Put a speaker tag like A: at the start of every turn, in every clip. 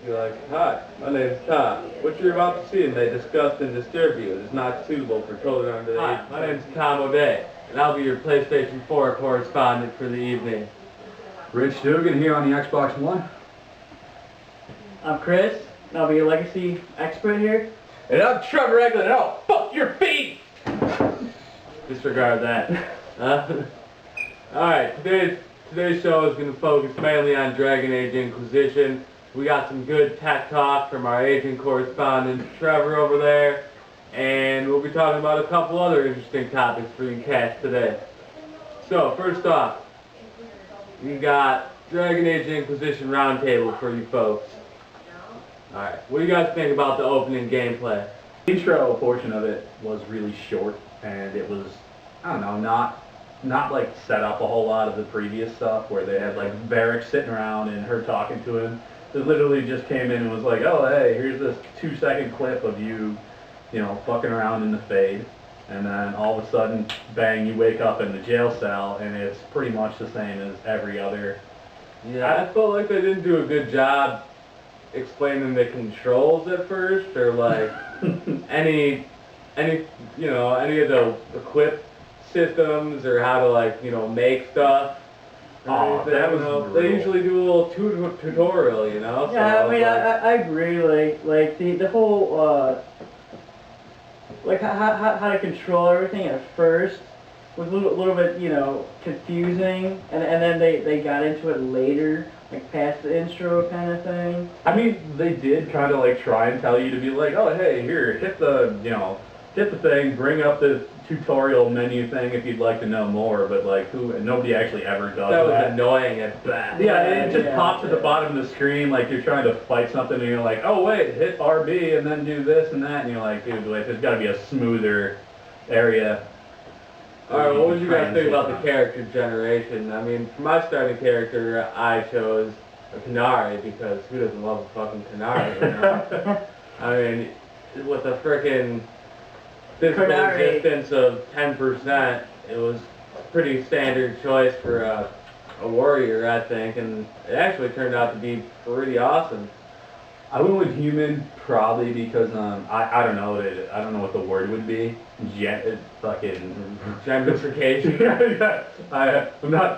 A: You're like, hi, my name's Tom. What you're about to see may disgust and disturb you. It is not suitable for children under the age. Hi, my name's Tom O'Day, and I'll be your PlayStation 4 correspondent for the evening.
B: Rich Dugan here on the Xbox One.
C: I'm Chris, and I'll be your legacy expert here.
A: And I'm Trevor Eglin, and I'll fuck your feet! Disregard that. Alright, today's show is going to focus mainly on Dragon Age Inquisition. We got some good tech talk from our agent correspondent, Trevor, over there. And we'll be talking about a couple other interesting topics for you cats today. So, first off, we got Dragon Age Inquisition Roundtable for you folks. Alright, what do you guys think about the opening gameplay?
B: The intro portion of it was really short, and it was, I don't know, not like set up a whole lot of the previous stuff where they had like Varric sitting around and her talking to him. It literally just came in and was like, oh hey, here's this 2-second clip of you know, fucking around in the Fade. And then all of a sudden, bang, you wake up in the jail cell and it's pretty much the same as every other.
A: Yeah, I felt like they didn't do a good job explaining the controls at first, or like any you know, any of the equip systems, or how to, like, you know, make stuff.
B: Oh, that was
A: they usually do a little tutorial, you know.
C: Yeah,
A: so
C: I mean, I agree. Like the whole like how to control everything at first was a little bit, you know, confusing, and then they got into it later, like past the intro kind of thing.
B: I mean, they did kind of like try and tell you to be like, oh hey, here, hit the, you know, hit the thing, bring up the tutorial menu thing if you'd like to know more, but like nobody actually ever does that.
A: That was annoying at best.
B: Yeah, it just pops at the bottom of the screen like you're trying to fight something and you're like, oh wait, hit RB and then do this and that, and you're like, dude, like, there's got to be a smoother area.
A: Alright, what would you guys think about the character generation? I mean, for my starting character, I chose a Qunari, because who doesn't love a fucking Qunari, you know? I mean, with a frickin' physical resistance of 10%, it was a pretty standard choice for a warrior, I think, and it actually turned out to be pretty awesome.
B: I went with human probably because I don't know what the word would be. Fucking
A: gentrification.
B: Yeah,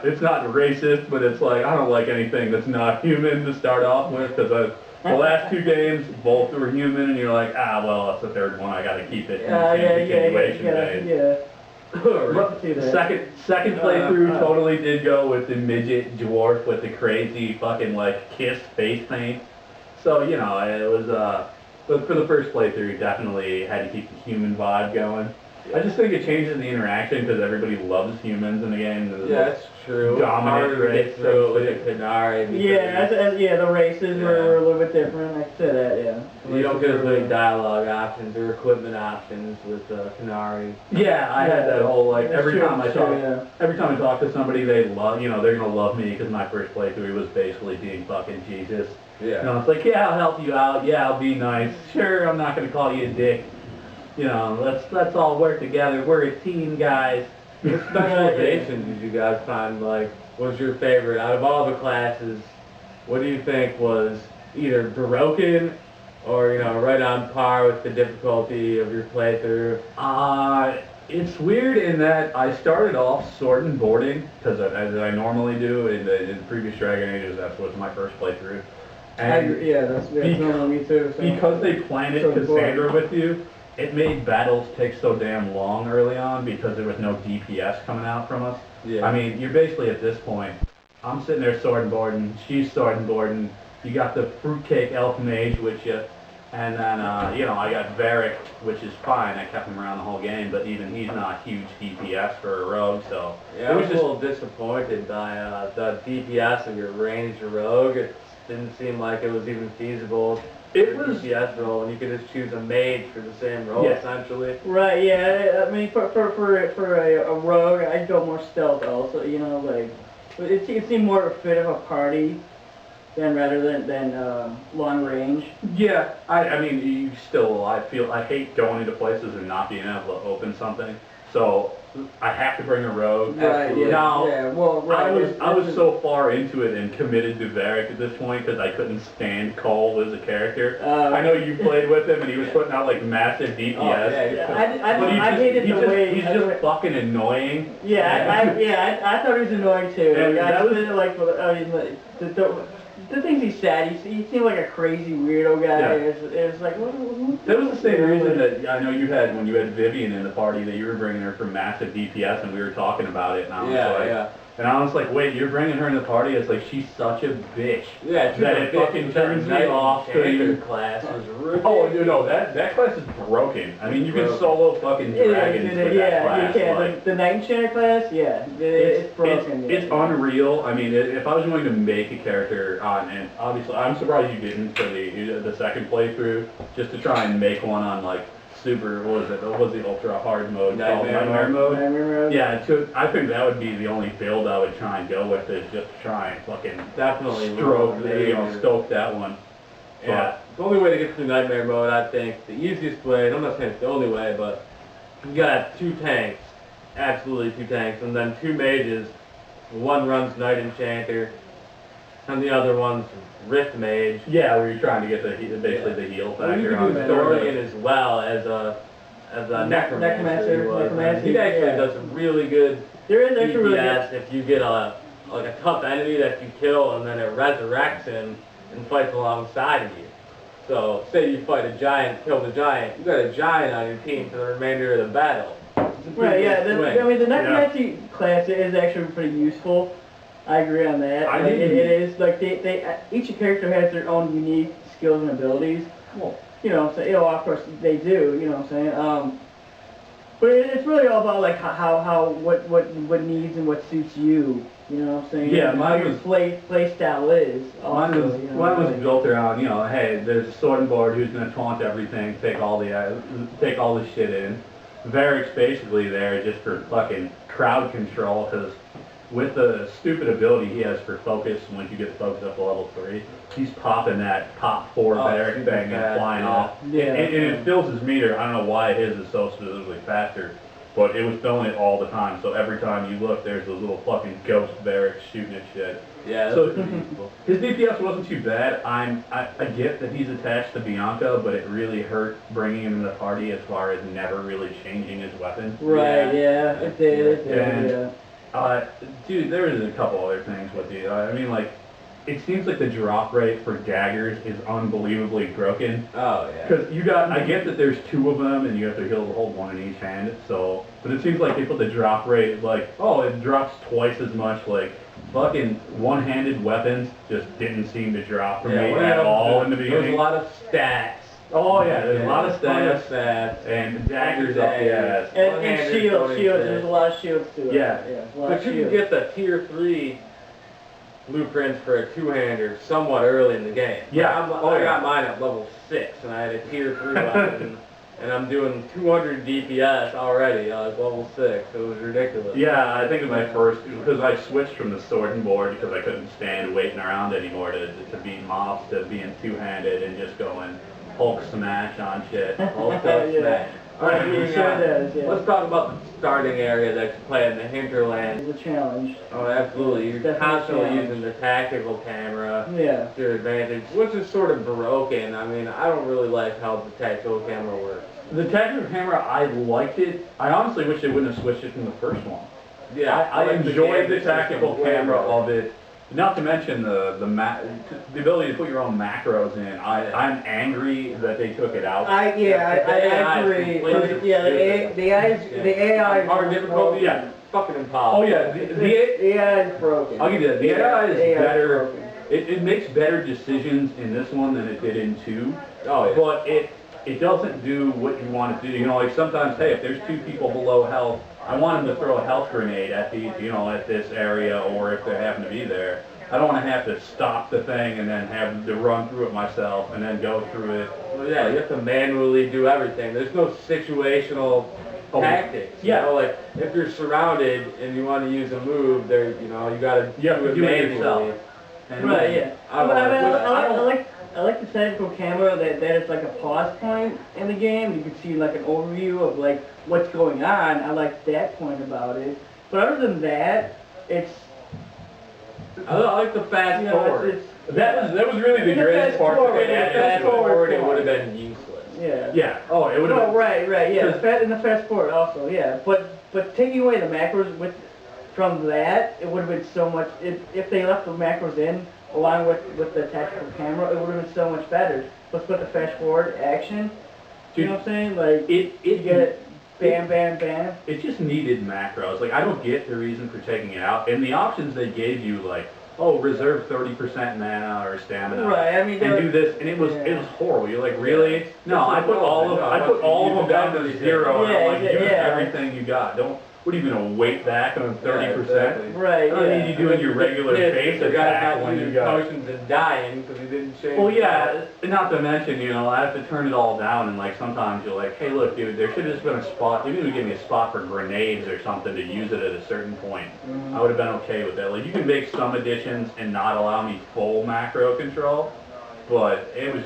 B: it's not racist, but it's like I don't like anything that's not human to start off with, because the last two games both were human, and you're like, ah, well, that's the third one. I got to keep it. Second playthrough totally did go with the midget dwarf with the crazy fucking like kiss face paint. So, you know, it was, but for the first playthrough, definitely had to keep the human vibe going. I just think it changes the interaction because everybody loves humans in the game.
A: Yeah, that's true.
B: Dominant race.
A: Through with a Qunari.
C: Yeah, the races were a little bit different. I could say that, yeah.
A: You don't get as many dialogue options or equipment options with Qunari.
B: Yeah, I had that whole, like, every time I talk to somebody, they love, you know, they're gonna love me because my first playthrough was basically being fucking Jesus.
A: Yeah.
B: You know, it's like, yeah, I'll help you out. Yeah, I'll be nice. Sure, I'm not gonna call you a dick. You know, let's all work together. We're a team, guys.
A: What specialization did you guys find, like, was your favorite? Out of all the classes, what do you think was either broken or, you know, right on par with the difficulty of your playthrough?
B: It's weird in that I started off sword and boarding, because as I normally do in the previous Dragon Ages, that was my first playthrough. And
C: that's normally me too. So.
B: Because they planted Cassandra with you, it made battles take so damn long early on because there was no DPS coming out from us.
A: Yeah.
B: I mean, you're basically at this point, I'm sitting there sword and boarding, she's sword and boarding, you got the fruitcake elf mage with you, and then, you know, I got Varric, which is fine, I kept him around the whole game, but even he's not huge DPS for a rogue, so...
A: Yeah, I was just a little disappointed by the DPS of your ranged rogue. It didn't seem like it was even feasible. It was a DPS role, and you could just choose a mage for the same role, essentially.
C: Right, yeah. I mean, for a rogue, I'd go more stealth also, you know, like, it seemed more fit of a party rather than long range.
B: Yeah, I mean, I hate going into places and not being able to open something. so I have to bring a rogue.
C: Right, yeah,
B: Now,
C: yeah, well, right.
B: I was so far into it and committed to Varric at this point because I couldn't stand Cole as a character. I know you played with him and he was putting out like massive DPS.
A: Oh, yeah,
C: I hated the way...
B: He's just fucking annoying.
C: Yeah, I thought he was annoying too.
B: And
C: Like, I
B: that
C: just
B: was-
C: didn't like, I mean, like, the things he said, he seemed like a crazy weirdo guy.
B: Yeah.
C: It was like, what?
B: That was the same reason that I know you had when you had Vivian in the party that you were bringing her for massive DPS and we were talking about it and I was like, and I was like, wait, you're bringing her in the party? It's like she's such a bitch.
A: Yeah,
B: that it fucking turns me off to
A: your
B: you.
A: class was ridiculous.
B: Oh, no, that class is broken. I mean, you can solo fucking dragons with that class.
C: You can.
B: Like,
C: The Night Enchanter class, yeah, it's broken.
B: It's unreal. I mean, if I was going to make a character on, and obviously, I'm surprised you didn't for the second playthrough, just to try and make one on like super, what was the ultra hard mode called? Nightmare mode? Yeah, I think that would be the only build I would try and go with is just try and fucking
A: Definitely
B: stoke that one.
A: Yeah, the only way to get through Nightmare mode, I think, the easiest way, and I'm not saying it's the only way, but you gotta have 2 tanks, absolutely 2 tanks, and then 2 mages. One runs Night Enchanter, and the other one's Rift Mage.
B: Yeah, where you're trying to get basically the heal factor
A: You can do Dorian as well as a Necromancer. He actually does a really good DPS if you get a tough enemy that you kill and then it resurrects him and fights alongside of you. So, say you fight a giant, kill the giant, you got a giant on your team for the remainder of the battle.
C: Right, yeah, I mean, the Necromancy class is actually pretty useful. I agree on that. It is, like, each character has their own unique skills and abilities. Well, of course they do, you know what I'm saying? But it's really all about, like, what needs and what suits you. You know what I'm saying?
B: Yeah,
C: mine was play style is.
B: Mine was built around, hey, there's a sword board who's gonna taunt everything, take all the shit in. Varric's basically there just for fucking crowd control, because with the stupid ability he has for focus, once you get focus up to level 3, he's popping that pop 4 Varric thing and flying off.
C: Yeah.
B: And it fills his meter. I don't know why his is so specifically faster. But it was filling it all the time, so every time you look, there's those little fucking ghost Varrics shooting at shit.
A: Yeah,
B: so his DPS wasn't too bad. I get that he's attached to Bianca, but it really hurt bringing him in the party as far as never really changing his weapon.
C: Right, yeah, it did,
B: dude, there was a couple other things with you. I mean, like, it seems like the drop rate for daggers is unbelievably broken.
A: Oh, yeah.
B: Because I get that there's 2 of them and you have to hold 1 in each hand, but it seems like they put the drop rate, like, it drops twice as much, like, fucking one-handed weapons just didn't seem to drop for me at all in the beginning.
A: There's a lot of stats.
B: Oh yeah, there's a lot of stats and daggers up the ass.
C: And shields, there's a lot of shields too.
B: Yeah.
A: But you can get the tier 3 blueprints for a 2-hander somewhat early in the game.
B: Yeah.
A: I got mine at level 6 and I had a tier 3 weapon and I'm doing 200 DPS already at level 6. It was ridiculous.
B: Yeah, I think in my first, because I switched from the sword and board because I couldn't stand waiting around anymore to beat mobs, to being 2-handed and just going Hulk smash on shit.
A: Hulk smash. Alright, let's talk about the starting area that you play in the hinterland.
C: It's a challenge.
A: Oh, absolutely. You're constantly using the tactical camera to your advantage, which is sort of broken. I mean, I don't really like how the tactical camera works.
B: The tactical camera, I liked it. I honestly wish they wouldn't have switched it from the first one.
A: Yeah,
B: I enjoyed the tactical camera of it. Not to mention the ability to put your own macros in. I'm angry that they took it out.
C: I agree. The AI
A: hard difficulty.
B: Yeah,
A: fucking impossible.
B: Oh yeah, the
C: AI is broken.
B: I'll give you that. The AI is better. It makes better decisions in this one than it did in 2.
A: Oh yeah.
B: But it doesn't do what you want it to do. Like sometimes, hey, if there's 2 people below health, I want them to throw a health grenade at at this area, or if they happen to be there. I don't want to have to stop the thing and then have to run through it myself and then go through it.
A: Well, yeah, you have to manually do everything. There's no situational tactics.
B: Yeah.
A: Like if you're surrounded and you want to use a move, you gotta do it manually.
B: yourself.
C: Right, yeah. I I like the tactical camera that is like a pause point in the game. You can see like an overview of like what's going on. I like that point about it. But other than that, it's
A: I like the fast
C: you know,
A: forward.
B: That was really the greatest part.
A: Fast forward, it would have been useless.
C: yeah.
B: Yeah. Oh, it would have.
C: Oh, right, yeah. And the fast forward also, yeah. But taking away the macros from that, it would have been so much. If they left the macros in along with the tactical camera, it would have been so much better. Let's put the fast forward action. You know what I'm saying? Like you get it, bam, bam, bam.
B: It just needed macros. Like I don't get the reason for taking it out. And the options they gave you, like, oh, reserve 30% mana or stamina.
C: Right. I mean,
B: and do this, and it was horrible. You're like, really? No, I put all of them down to 0. And I'm like, use everything you got. Don't. What are you gonna wait back on 30%?
C: Right.
B: I don't need you doing your regular base attack when you got
A: potions and dying because he didn't change.
B: Well, yeah, not to mention, you know, I have to turn it all down, and like sometimes you're like, hey, look, dude, there should have just been a spot. You need to give me a spot for grenades or something to use it at a certain point. I would have been okay with that. Like, you can make some additions and not allow me full macro control, but it was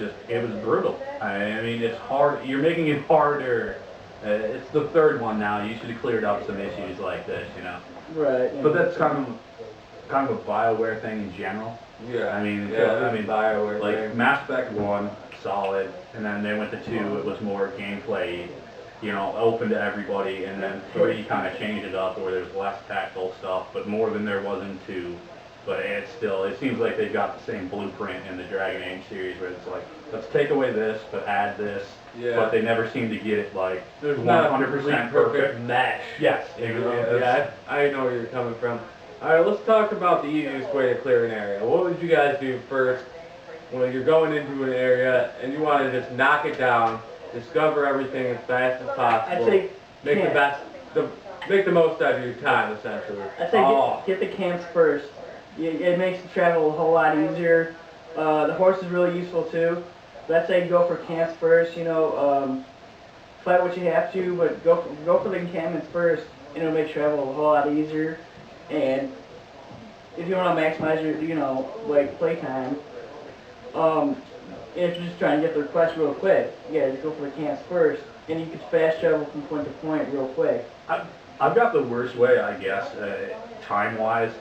B: brutal. I mean, it's hard. You're making it harder. It's the third one now. You should have cleared up some issues like this, you know.
C: Right. Yeah.
B: But that's kind of a BioWare thing in general.
A: Yeah.
B: I mean,
A: BioWare
B: like
A: thing.
B: Mass Effect 1, solid, and then they went to 2, it was more gameplay, you know, open to everybody, and then 3 kind of changed it up where there's less tactical stuff, but more than there was in 2. But it seems like they've got the same blueprint in the Dragon Age series where it's like, let's take away this, but add this.
A: Yeah.
B: But they never seem to get it like
A: There's
B: 100%
A: perfect mesh.
B: Yes.
A: Yeah, I know where you're coming from. Alright, let's talk about the easiest way to clear an area. What would you guys do first when you're going into an area and you want to just knock it down, discover everything as fast as possible,
C: I'd say
A: make the most out of your time, essentially.
C: I'd say get the camps first. It makes the travel a whole lot easier. The horse is really useful too. Let's say go for camps first. You know, fight what you have to, but go for the encampments first, and it'll make travel a whole lot easier. And if you want to maximize your, you know, like playtime, and if you're just trying to get the quest real quick, yeah, just go for the camps first, and you can fast travel from point to point real quick.
B: I've got the worst way, I guess, time-wise.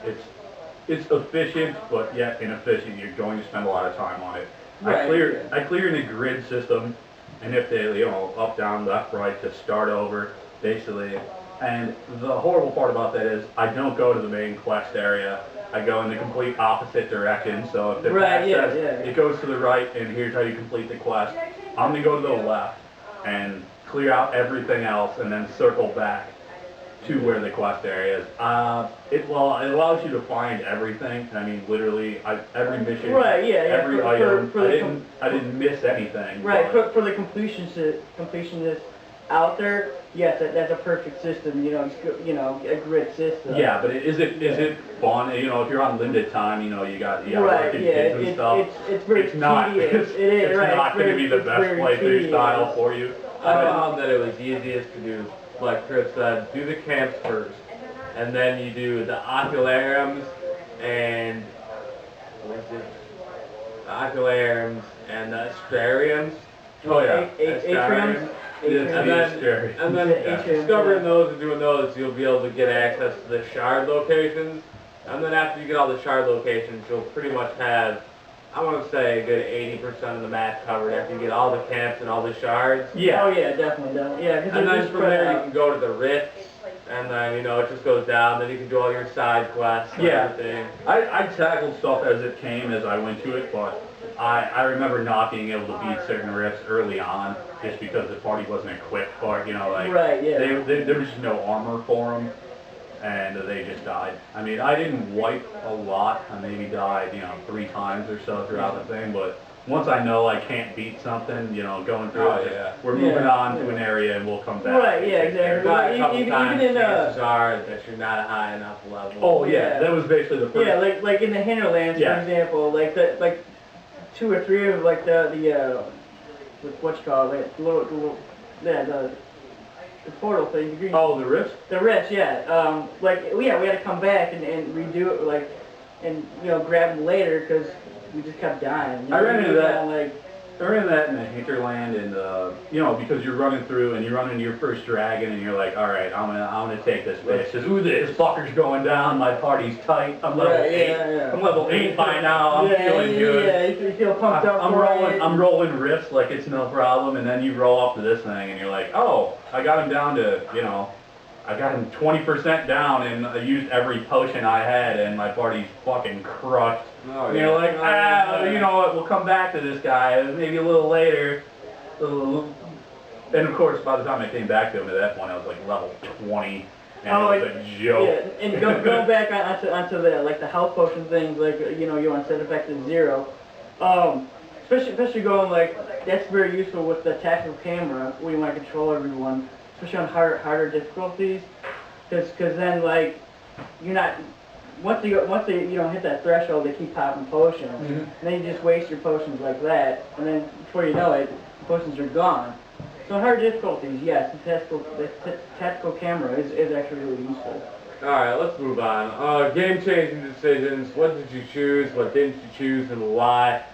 B: It's efficient, but yet inefficient. You're going to spend a lot of time on it.
C: Right,
B: I clear in a grid system, and if they, you know, up, down, left, right, to start over, basically. And the horrible part about that is I don't go to the main quest area. I go in the complete opposite direction. So if the quest says it goes to the right, and here's how you complete the quest, I'm gonna go to the left and clear out everything else, and then circle back to where the quest area is. It allows you to find everything. I mean, literally, every mission, every item. I didn't miss anything.
C: Right, for the completionists out there, yes, that's a perfect system. You know, a grid system.
B: Yeah, but is it fun? You know, if you're on limited time, you know, you got
C: right,
B: kids and stuff.
C: It's very tedious.
B: It's not going to be the best playthrough style for you.
A: I found that it was easiest to do, like Chris said, do the camps first, and then you do the oculariums and the oculariums and the astrariums.
B: Oh yeah,
C: atriums.
A: And then discovering those and doing those, you'll be able to get access to the shard locations. And then after you get all the shard locations, you'll pretty much have, I want to say, a good 80% of the map covered after you get all the camps and all the shards.
C: Yeah. Oh yeah, definitely. Yeah.
A: And then from there you can go to the rifts, and then, you know, it just goes down. Then you can do all your side quests and everything.
B: I tackled stuff as it came, as I went to it, but I remember not being able to beat certain rifts early on, just because the party wasn't equipped for it, you know, like, there was just no armor for them, and they just died. I mean, I didn't wipe a lot. I maybe died, 3 times or so throughout the thing, but once I know I can't beat something, going through it, we're moving on to an area and we'll come back.
C: Right, yeah, exactly.
A: Even in chances are that you're not a high enough level.
B: Oh yeah, that was basically the first.
C: Yeah, like in the Hinterlands, for example, like 2 or 3 of the what you call it, the portal thing, the green.
B: Oh, the rifts?
C: The rifts, yeah. We had to come back and redo it, like, and grab them later because we just kept dying.
B: I ran into that.
C: Like,
B: I ran into that in the hinterland, and because you're running through and you run into your first dragon, and you're like, all right, I'm gonna take this bitch. Says, ooh, this fucker's going down. My party's tight. I'm level 8.
C: Yeah.
B: I'm level 8 by now. I'm feeling good.
C: Yeah, you feel pumped up.
B: I'm rolling rifts like it's no problem, and then you roll up to this thing, and you're like, oh, I got him down to, I got him 20% down, and I used every potion I had, and my party's fucking crushed.
A: Oh,
B: and you're like, you know what, we'll come back to this guy, maybe a little later. And of course, by the time I came back to him at that point, I was like level 20, and it was a joke.
C: Yeah, and go back onto the, like, the health potion things, like, you want to set it back to 0. Especially going, like, that's very useful with the tactical camera, where you want to control everyone. Especially on harder difficulties, because then, like, you're not, once they hit that threshold, they keep popping potions, and then you just waste your potions like that, and then before you know it, the potions are gone. So on harder difficulties, yes, the tactical camera is actually really useful.
A: Alright, let's move on. Game-changing decisions. What did you choose? What didn't you choose, and why?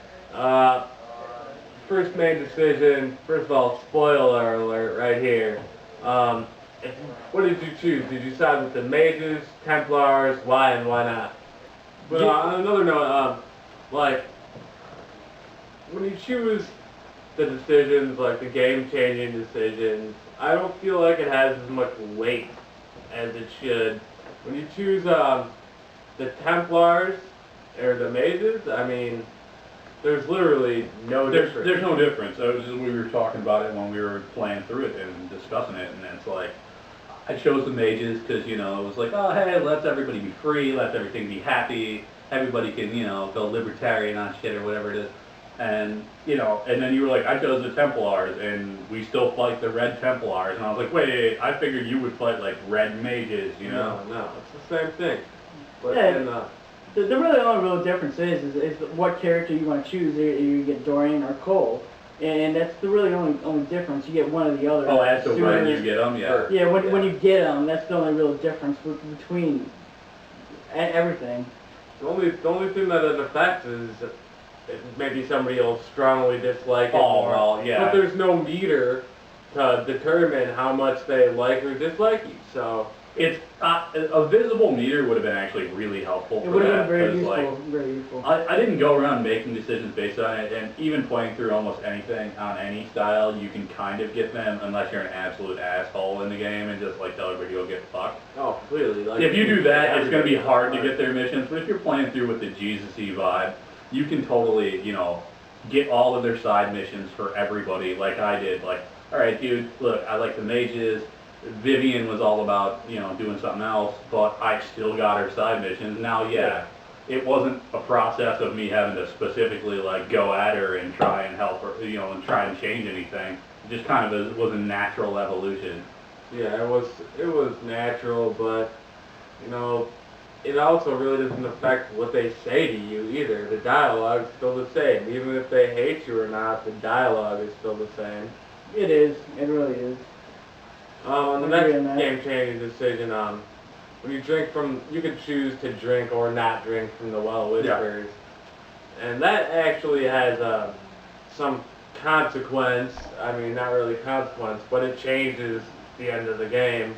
A: First main decision. First of all, spoiler alert right here. What did you choose? Did you side with the mages, Templars, why and why not? But on another note, like, when you choose the decisions, like the game-changing decisions, I don't feel like it has as much weight as it should. When you choose the Templars or the mages, I mean, there's literally no difference.
B: There's no difference. We were talking about it when we were playing through it and discussing it, and it's like, I chose the mages because, it was like, oh, hey, let everybody be free, let everything be happy, everybody can, go libertarian on shit or whatever it is. And, and then you were like, I chose the Templars, and we still fight the red Templars. And I was like, wait, I figured you would fight, like, red mages,
A: No, it's the same thing. But
C: yeah. The really only real difference is what character you want to choose. Either you get Dorian or Cole, and that's the really only difference. You get one or the other.
B: Oh, that's the when you get them, yeah.
C: Yeah, when you get them, that's the only real difference between everything.
A: The only thing that it affects is maybe somebody will strongly dislike it more.
B: Well, yeah.
A: But there's no meter to determine how much they like or dislike you. So
B: it's a visible meter would have been actually really helpful.
C: It would have been very useful.
B: Like,
C: very useful.
B: I didn't go around making decisions based on it, and even playing through almost anything on any style, you can kind of get them unless you're an absolute asshole in the game and just like tell everybody to go get fucked.
A: Oh, clearly. Like,
B: if you do that, it's going to be hard to get their missions. But if you're playing through with the Jesus-y vibe, you can totally, get all of their side missions for everybody, like I did. Like, all right, dude, look, I like the mages. Vivian was all about, doing something else, but I still got her side missions. Now, yeah, it wasn't a process of me having to specifically, like, go at her and try and help her, and try and change anything. It just kind of was a natural evolution.
A: Yeah, it was natural, but, it also really doesn't affect what they say to you either. The dialogue's still the same. Even if they hate you or not, the dialogue is still the same.
C: It is. It really is.
A: On the next game-changing decision, when you drink you could choose to drink or not drink from the Well Whispers. Yeah. And that actually has some consequence. I mean, not really consequence, but it changes the end of the game.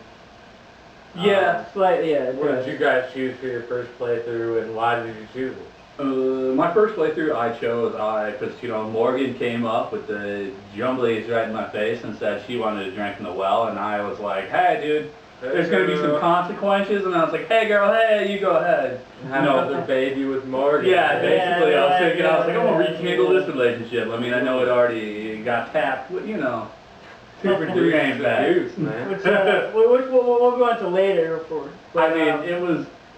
C: Yeah, slightly, yeah.
A: What did you guys choose for your first playthrough, and why did you choose it?
B: My first playthrough I chose, because, Morgan came up with the jumblies right in my face and said she wanted to drink from the well, and I was like, hey, dude, there's going to be some consequences, and I was like, hey, girl, hey, you go ahead.
A: Have another baby with Morgan.
B: Yeah, basically, I was thinking, I was like, I'm going to rekindle this relationship. I mean, I know it already got tapped, but, super games back.
A: Man.
C: We'll go on to later.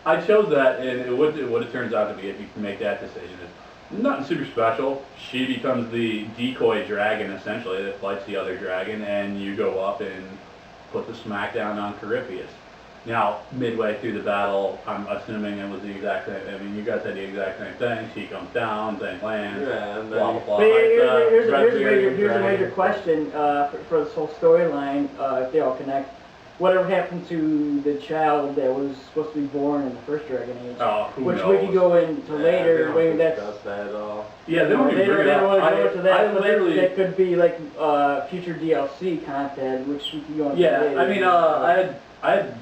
B: I chose that, and what it turns out to be, if you can make that decision, is nothing super special. She becomes the decoy dragon, essentially, that fights the other dragon, and you go up and put the smackdown on Corypheus. Now, midway through the battle, I'm assuming it was the exact same. I mean, you guys had the exact same thing. She comes down, thing lands,
A: and
B: blah, blah, blah.
C: Here's a major question for this whole storyline, if they all connect. whatever happened to the child that was supposed to be born in the first Dragon Age.
B: Oh, who
C: which
B: knows?
C: we could go into later. Maybe that's
A: that at all.
B: Yeah, they don't even
C: They
B: bring it
C: don't
B: up.
C: really go into that,
B: I
C: but
B: literally.
C: that could be like future DLC content, which we could go into
B: Yeah,
C: later.
B: I mean, I had,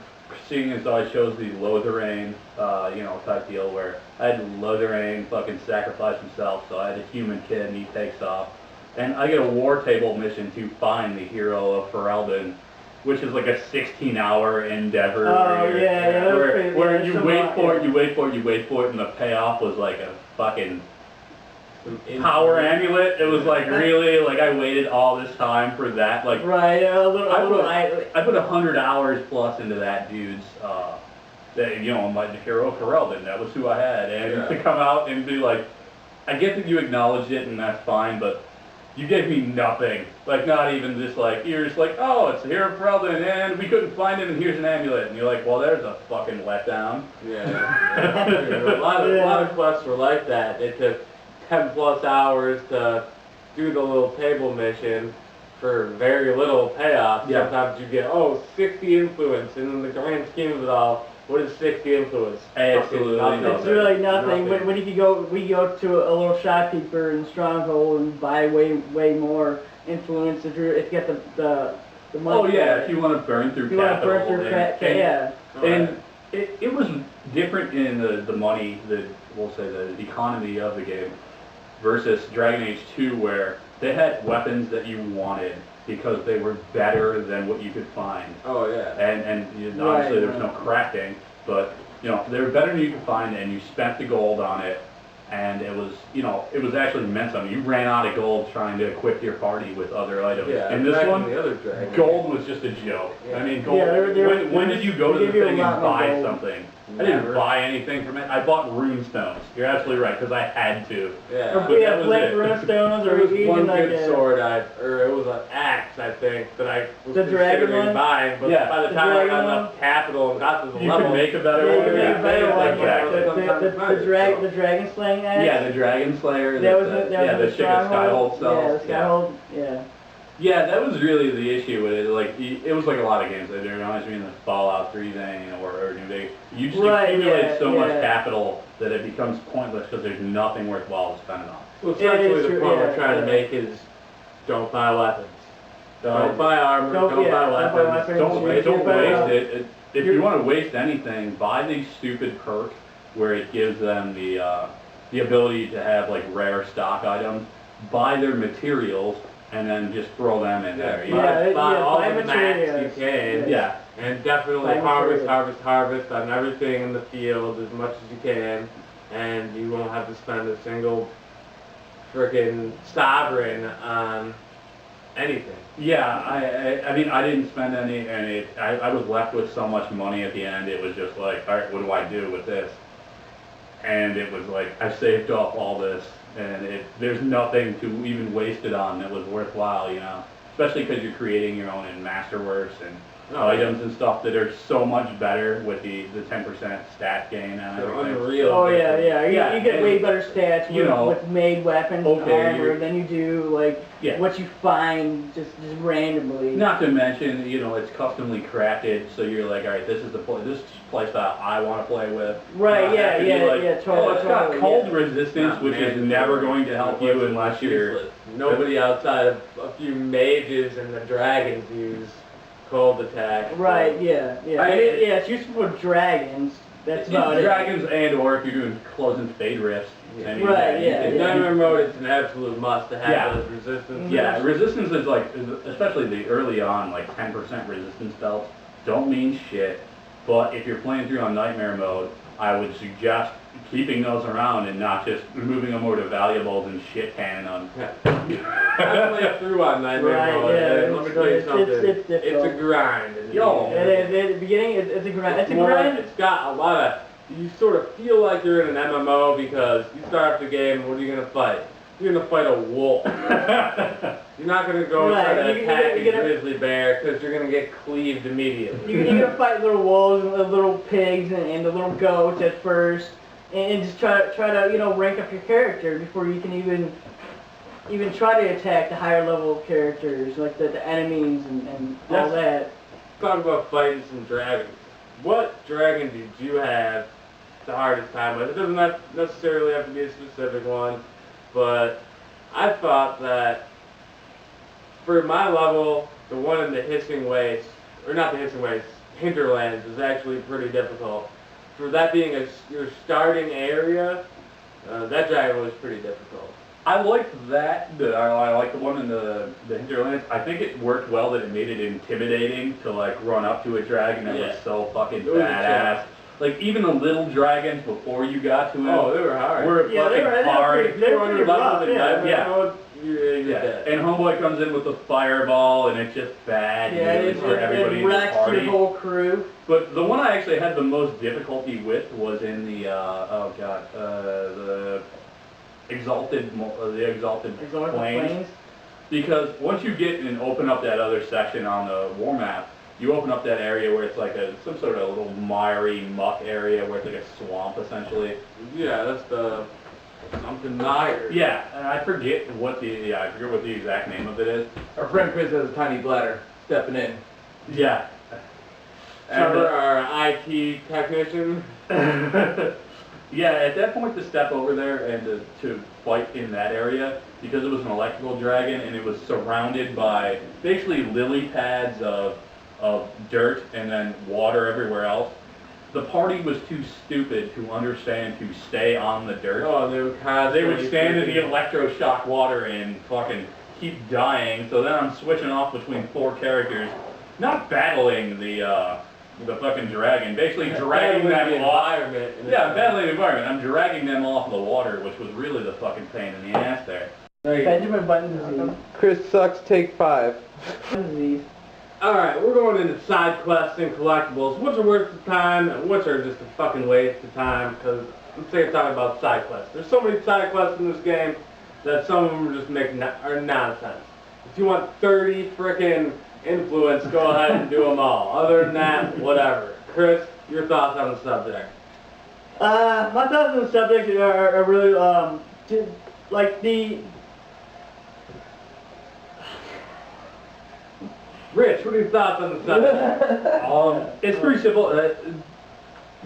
B: seeing as though I chose the Lotharing, type deal where I had Lotharing fucking sacrifice himself, so I had a human kid and he takes off. And I get a war table mission to find the hero of Ferelden, which is like a 16-hour endeavor.
C: Oh, yeah,
B: where you wait for it, you wait for it, you wait for it, and the payoff was like a fucking power amulet. It was like really, like I waited all this time for that. Like
C: right,
B: I put 100 hours plus into that dude's, my hero Ferelden. That was who I had, and to come out and be like, I get that you acknowledged it and that's fine, but you gave me nothing. Like not even just like you're just like, oh, it's the hero Ferelden, and we couldn't find him, and here's an amulet, and you're like, well, there's a fucking letdown.
A: Yeah. A lot of quests were like that. It took 10 plus hours to do the little table mission for very little payoff.
B: Yeah.
A: Sometimes you get 60 influence, and in the grand scheme of it all, what is 60 influence?
B: Absolutely
A: Fucking
C: it's really nothing. When you could we go to a little shopkeeper in Stronghold and buy way more influence if you get the money.
B: Oh yeah, if you want to burn through capital.
C: Yeah.
B: And it was different in the money, we'll say the economy of the game, versus Dragon Age 2, where they had weapons that you wanted because they were better than what you could find.
A: Oh yeah.
B: And obviously there was no crafting, but they were better than you could find, and you spent the gold on it, and it was actually meant something. You ran out of gold trying to equip your party with other items.
A: Yeah,
B: and this one,
A: the other Dragon
B: gold was just a joke.
A: Yeah.
B: I mean, gold.
C: Yeah,
B: when did you go to the thing and buy
C: gold.
B: something? I
A: Never.
B: didn't buy anything from it. I bought rune stones. You're absolutely right, because I had to.
A: Yeah.
C: Or
B: But that was
C: flint
B: it.
C: runestones,
A: There
C: or
A: was
C: even
A: one
C: like
A: good sword, or it was an axe, I think, that I was
C: The dragon
A: considering
C: one?
A: buying, but
B: Yeah.
A: by the
C: The
A: time I
C: dragon
A: got
C: one?
A: enough capital and got to the
B: You
A: level,
B: could make a better
C: Yeah,
B: one.
C: you can make a better one.
B: Exactly.
C: The dragon slaying axe.
B: Yeah, the dragon slayer.
C: That was
B: the
C: the
B: chicken Skyhold
C: Stronghold. Yeah, the
B: cells.
C: Skyhold. Yeah.
B: Yeah, that was really the issue with it. Like, it was like a lot of games. It reminds me of the Fallout 3 thing, or New Day. You just accumulate so much capital that it becomes pointless because there's nothing worthwhile to spend it on.
A: Well, essentially the
C: true,
A: point we're
C: yeah,
A: trying
C: yeah.
A: to make is don't buy weapons. Don't buy armor,
C: Don't-
A: don't
C: yeah,
A: buy
C: don't buy
A: weapons.
C: weapons.
B: Don't
C: You're better
B: waste it. If you want to waste anything, buy the stupid perk where it gives them the ability to have like rare stock items. Buy their materials and then just throw them in there. You know?
A: Buy all
C: buy
A: the max
C: materials.
A: you can.
B: Yeah.
A: And definitely
C: Buy
A: harvest
C: materials.
A: on everything in the field as much as you can, and you won't have to spend a single freaking sovereign on anything.
B: Yeah, I mean, I didn't spend any, and I was left with so much money at the end. It was just like, all right, what do I do with this? And it was like, I saved up all this, and there's nothing to even waste it on that was worthwhile, especially because you're creating your own in Masterworks and items and stuff that are so much better with the 10% stat gain and
A: They're
B: everything.
A: unreal.
C: Oh yeah. You get
B: and,
C: way better stats with made weapons and armor than you do what you find just randomly.
B: Not to mention, it's customly crafted, so you're like, all right, this is this play style I want to play with.
C: Right?
B: Not have to be like,
C: Totally.
B: it's got cold resistance,
A: Not
B: which is
A: mandatory.
B: never going to help you unless you're.
A: Useless. Nobody outside of a few mages and the dragons use cold attack.
C: Right? Yeah. It's useful for dragons. That's about it.
B: Dragons or if you're doing closing fade rifts.
A: Yeah.
B: I mean,
C: Right,
B: you
C: yeah,
B: can-
A: In
C: yeah.
A: Nightmare mode, it's an absolute must to have those resistance.
B: Yeah, resistance is like, especially the early on, like 10% resistance belts, don't mean shit. But if you're playing through on Nightmare mode, I would suggest keeping those around and not just moving them over to valuables and shit cannon on.
A: I played through on Nightmare
C: Right,
A: mode,
C: yeah,
A: and let me tell you
C: it's
A: something.
C: difficult.
A: It's a grind. in the
B: Yo.
A: beginning.
C: At the beginning, it's a grind. It's a
A: More-
C: grind.
A: It's got a lot of. You sort of feel like you're in an MMO because you start off the game. What are you gonna fight? You're gonna fight a wolf. You're not gonna go
C: Right,
A: try to
C: you're
A: attack a
C: gonna-
A: grizzly bear because you're gonna get cleaved immediately.
C: You're gonna fight little wolves and little pigs and the little goats at first, and just try to rank up your character before you can even try to attack the higher level characters like the enemies and all that.
A: talk about fighting some dragons. What dragon did you have the hardest time with? It doesn't necessarily have to be a specific one, but I thought that for my level, the one in the Hissing Waste, or not the Hissing Waste, Hinterlands was actually pretty difficult. For that being your starting area, that dragon was pretty difficult.
B: I liked that. I like the one in the Hinterlands. I think it worked well that it made it intimidating to like run up to a dragon that was so fucking badass. Like even the little dragons before you got to it.
A: Oh, they were hard.
B: Were fucking hard.
C: They were pretty rough,
B: yeah.
A: Yeah.
B: And Homeboy comes in with the fireball, and it's just bad news for everybody in the party.
C: Your whole crew.
B: But the one I actually had the most difficulty with was in the the Exalted Plains. Because once you get and open up that other section on the war map, you open up that area where it's like some sort of little miry muck area where it's like a swamp essentially.
A: Yeah, that's the something mire.
B: Yeah, and I forget what the exact name of it is.
D: Our friend Chris has a tiny bladder stepping in.
B: Yeah.
A: Trevor, our IT technician.
B: Yeah, at that point to step over there and to fight in that area, because it was an electrical dragon and it was surrounded by basically lily pads of dirt and then water everywhere else, the party was too stupid to understand to stay on the dirt.
A: Oh,
B: they would stand in the electroshock water and fucking keep dying, so then I'm switching off between 4 characters, not battling the fucking dragon, basically dragging them off. Yeah, battling the environment. I'm dragging them off the water, which was really the fucking pain in the ass there.
C: Benjamin Button disease.
D: Chris sucks, take 5.
C: Disease.
A: Alright, we're going into side quests and collectibles. Which are worth the time and which are just a fucking waste of time, because I'm sick of talking about side quests. There's so many side quests in this game that some of them just are nonsense. If you want 30 frickin' influence, go ahead and do them all. Other than that, whatever. Chris, your thoughts on the subject?
C: My thoughts on the subject are really, like
A: Rich, what are your thoughts on the subject?
B: It's pretty simple.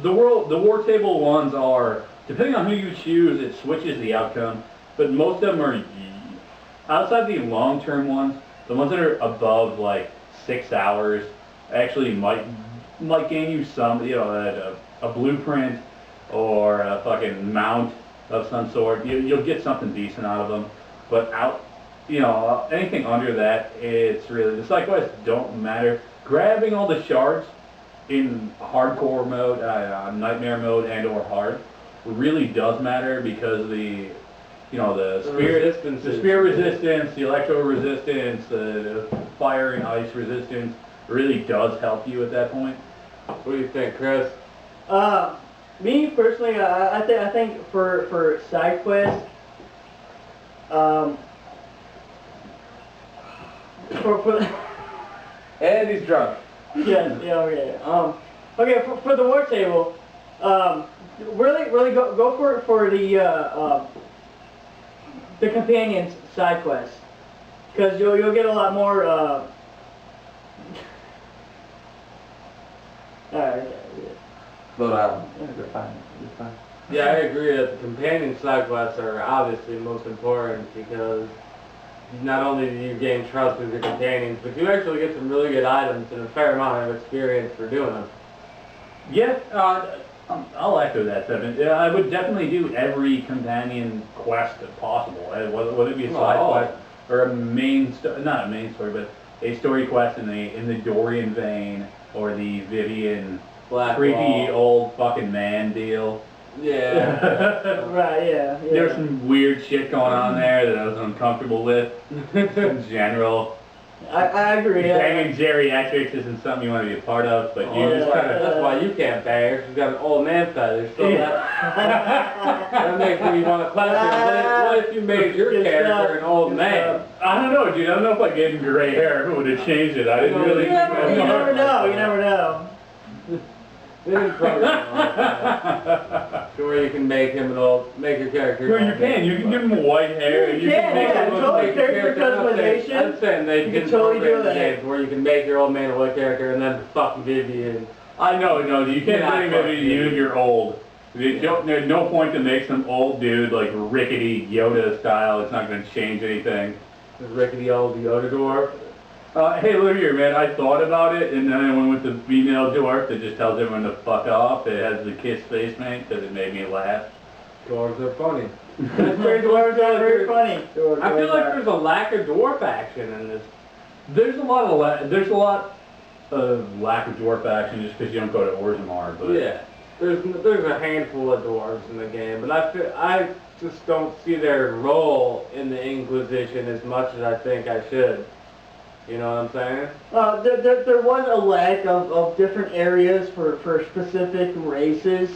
B: The war table ones are, depending on who you choose, it switches the outcome, but most of them are, outside the long-term ones, the ones that are above like 6 hours actually might gain you some, a blueprint or a fucking mount of some sort. You'll get something decent out of them, but anything under that, it's really, the side quests don't matter. Grabbing all the shards in hardcore mode, nightmare mode and or hard, really does matter, because the spear resistance, the electro resistance, the fire and ice resistance really does help you at that point.
A: What do you think, Chris?
C: Me personally, I think for side quests,
D: And he's drunk.
C: Okay. Okay, for the war table, really go for the companions side quest, because you'll get a lot more. Alright.
D: Slow down. You're fine. You're fine.
A: Yeah, I agree that the companion side quests are obviously most important, because not only do you gain trust with your companions, but you actually get some really good items and a fair amount of experience for doing them.
B: Yeah, I'll echo that, Seven. Yeah, I would definitely do every companion quest if possible, whether it be a side quest or a not a main story, but a story quest in the Dorian vein, or the Vivian creepy old fucking man deal.
A: Yeah.
C: Right, yeah.
B: There's some weird shit going on there that I was uncomfortable with in general.
C: I agree.
B: Banging geriatrics isn't something you want to be a part of, but you just kind of...
A: That's why you can't bang her. She's got an old man feather. So that makes me want to question, what if you made your character an old man?
B: I don't know, dude. I don't know if I gave him gray hair, if it would have changed it. I didn't really...
C: You never know. You never know.
A: They didn't program it like that. To where you can make him make your character.
B: Well, you can. You can give him white hair.
C: You can,
B: make
C: yeah,
B: him look
C: totally
B: like-
C: character customization.
A: I'm saying they
C: You
A: did
C: can totally do
A: program
C: that.
A: games where you can make your old man a white character and then fucking Vivian.
B: I know, no, you can't
A: Yeah,
B: bring
A: fuck
B: maybe
A: you.
B: you're old. There's no point to make some old dude like rickety Yoda style. It's not going to change anything.
A: This rickety old Yoda dwarf.
B: Hey, look here, man. I thought about it, and then I went with the female dwarf that just tells everyone to fuck off. It has the kiss face mate because it made me laugh.
A: Dwarves are funny.
C: Dwarves are very funny.
A: I feel like there's a lack of dwarf action in this.
B: There's a lot of lack of dwarf action just because you don't go to Orzammar, but
A: Yeah, there's a handful of dwarves in the game, but I just don't see their role in the Inquisition as much as I think I should. You know what I'm saying?
C: There was a lack of different areas for specific races.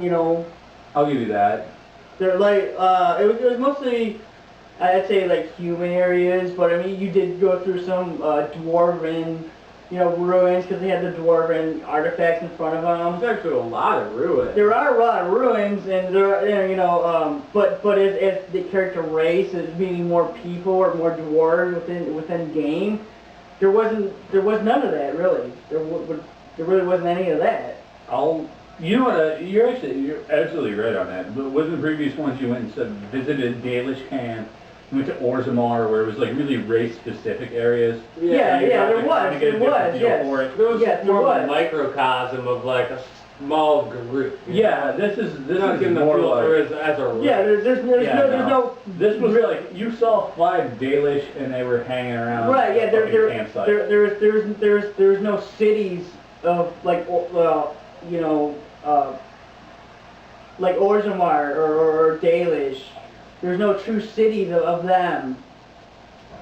C: You know,
B: I'll give you that.
C: they're like it was mostly I'd say like human areas, but I mean you did go through some dwarven, you know, ruins because they had the dwarven artifacts in front of them.
A: There's actually a lot of ruins.
C: There are a lot of ruins, and there are, you know, but as the character race is meaning more people or more dwarves within game, there was none of that really. There really wasn't any of that.
B: You know what? You're absolutely right on that. But wasn't the previous ones you went and visited Dalish camp, you went to Orzammar where it was like really race specific areas?
C: Yeah,
B: You got
C: there
B: to
C: was,
B: kinda get a
C: there
B: different
C: was,
B: feel
C: yes.
B: for it.
A: There was
C: Yes, there
A: more of
C: was.
A: a microcosm of like a small group. you
B: Yeah,
A: know?
B: this is
A: Not getting the
B: more
A: feel for
B: like.
A: it as a
C: Yeah, there's no.
B: This was like you saw 5 Dalish and they were hanging around.
C: Right, yeah,
B: campsite.
C: there's no cities of like you know like Orzammar or Dalish. There's no true cities of them.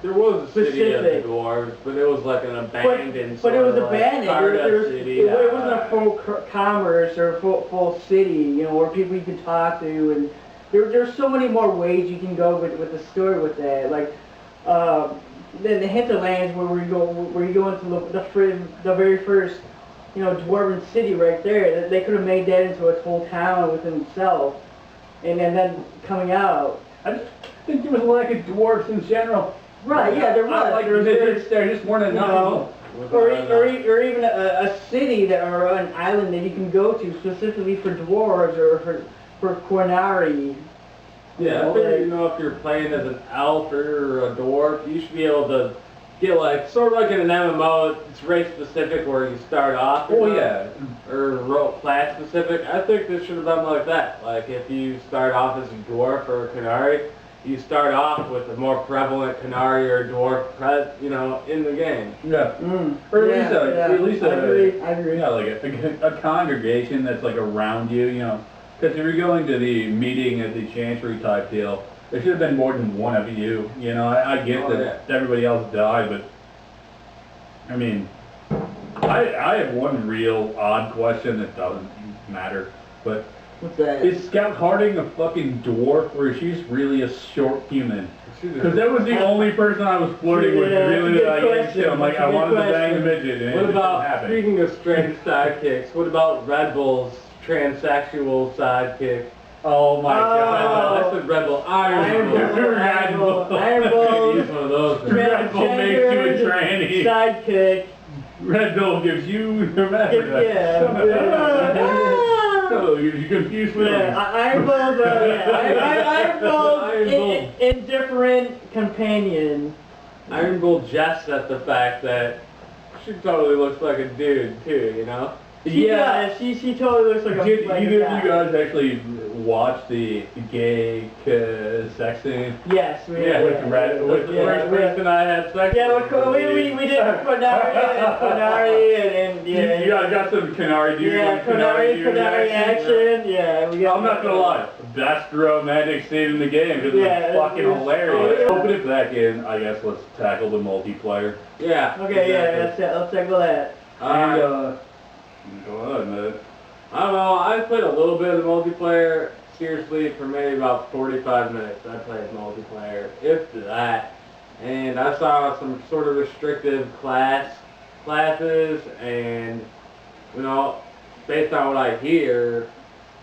A: There was a city of the
C: Specific.
A: dwarves, but it was like an abandoned.
C: But it was
A: sort of like
C: abandoned.
A: Stardust city.
C: It wasn't a full commerce or full city, you know, where people you could talk to, and there's so many more ways you can go with the story with that. Like then the hinterlands where you go into the very first, you know, dwarven city right there. They could have made that into a whole town within itself, and then coming out.
B: I just think there was a lack of dwarfs in general.
C: Right, yeah, there was.
B: Like, there just weren't enough.
C: No. Or even a city or an island that you can go to specifically for dwarves or for Quinari.
A: Yeah, I figure, you know, if you're playing as an elf or a dwarf, you should be able to get like, sort of like in an MMO, it's race specific where you start off.
B: Oh
A: you know,
B: yeah.
A: Or class specific. I think this should have been like that. Like if you start off as a dwarf or a Qunari, you start off with a more prevalent Qunari or dwarf, you know, in the game.
B: Yeah.
C: Mm.
B: Or
C: Yeah,
B: at least
C: I agree.
B: Yeah, like a congregation that's like around you, you know. Because if you're going to the meeting at the Chancery type deal, there should have been more than one of you. You know, I get that everybody else died, but I mean, I have one real odd question that doesn't matter, but
C: What's that?
B: is Scout Harding a fucking dwarf, or is she just really a short human? Because that was the only person I was flirting with,
C: Yeah,
B: really,
C: good
B: that I
C: question.
B: into. I'm like, I
C: Good
B: wanted to bang the
C: question.
B: midget, and
A: What
B: it just
A: about,
B: didn't happen.
A: speaking of strange sidekicks, what about Red Bull's transsexual sidekick?
B: Oh my god.
A: I said Red Bull. Iron Bull.
B: Red Bull.
C: Iron Bull.
A: Use one of those.
B: Red Bull makes you a tranny.
C: Sidekick.
B: Red Bull gives you the method.
C: Yeah.
B: So you confused me.
C: Yeah, Iron Bull's Iron Bull's indifferent companion.
A: Iron Bull jests at the fact that she totally looks like a dude too, you know?
C: She does. She totally looks like a
B: Did
C: like
B: either
C: a
B: of you
C: guy.
B: guys actually watch the gay sex scene?
C: Yes, we
B: Yeah,
C: did.
B: with Red. With
A: The
B: the
A: first person I had sex
C: Yeah,
A: with.
C: we did Quinari and yeah.
B: You guys got some Canary dude.
C: Yeah, Quinari action. Yeah, we got.
B: I'm not gonna lie, best romantic scene in the game because
C: Yeah,
B: it's fucking
C: it was-
B: hilarious. Open it back in. I guess let's tackle the multiplayer.
A: Yeah.
C: Okay, yeah, let's tackle that.
B: And go ahead, man.
A: I don't know, I played a little bit of the multiplayer, seriously, for maybe about 45 minutes I played multiplayer, if that. And I saw some sort of restrictive classes, and, you know, based on what I hear,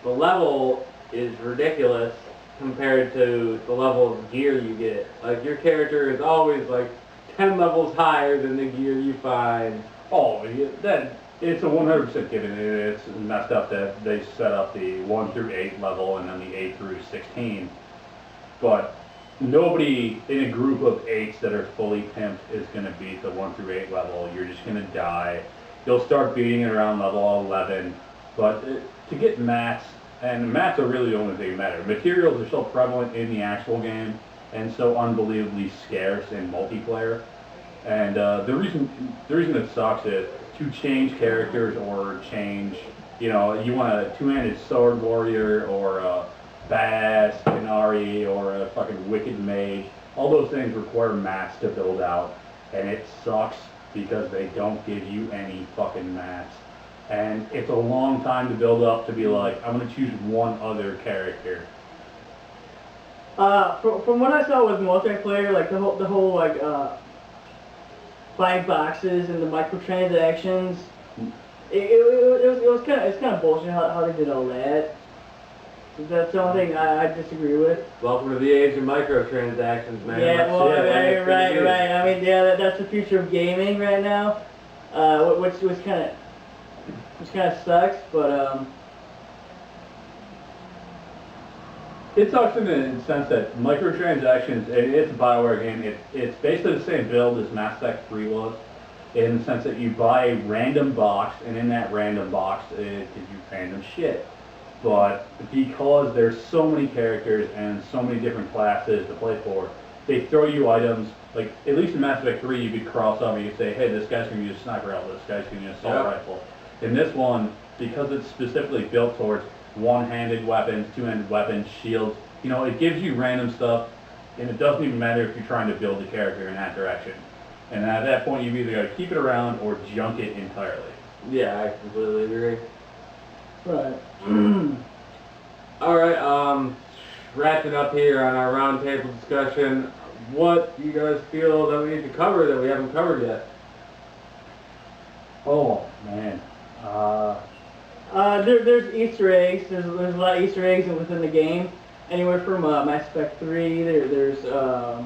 A: the level is ridiculous compared to the level of gear you get. Like, your character is always like 10 levels higher than the gear you find.
B: Oh, yeah, that it's a 100% given. It's messed up that they set up the 1 through 8 level and then the 8 through 16. But nobody in a group of 8s that are fully pimped is going to beat the 1 through 8 level. You're just going to die. You'll start beating it around level 11. But to get mats, and mats are really the only thing that matter. Materials are so prevalent in the actual game and so unbelievably scarce in multiplayer. And the reason it sucks is to change characters or change, you want a two-handed sword warrior or a badass Canary or a fucking wicked mage. All those things require mats to build out, and it sucks because they don't give you any fucking mats. And it's a long time to build up to be like, I'm gonna choose one other character.
C: From what I saw with multiplayer, like the whole like buying boxes and the microtransactions, it was kind of bullshit how they did all that. That's the only thing I disagree with.
A: Welcome to the age of microtransactions, man.
C: Yeah, well, right.
A: Good.
C: I mean, yeah, that's the future of gaming right now, which kind of sucks, but
B: It sucks in the sense that microtransactions, it's a Bioware game, it's basically the same build as Mass Effect 3 was, in the sense that you buy a random box, and in that random box it gives you random shit. But because there's so many characters and so many different classes to play for, they throw you items, like at least in Mass Effect 3 you could cross off and you could say, hey, this guy's going to use a sniper rifle, this guy's going to use an assault rifle. In this one, because it's specifically built towards one-handed weapons, two-handed weapons, shields, it gives you random stuff, and it doesn't even matter if you're trying to build the character in that direction. And at that point, you've either got to keep it around or junk it entirely.
A: Yeah, I completely agree.
C: right.
A: Alright, wrapping up here on our roundtable discussion, what do you guys feel that we need to cover that we haven't covered yet?
B: Oh, man.
C: There's Easter eggs. There's a lot of Easter eggs within the game. Anywhere from Mass Effect 3. There's
A: The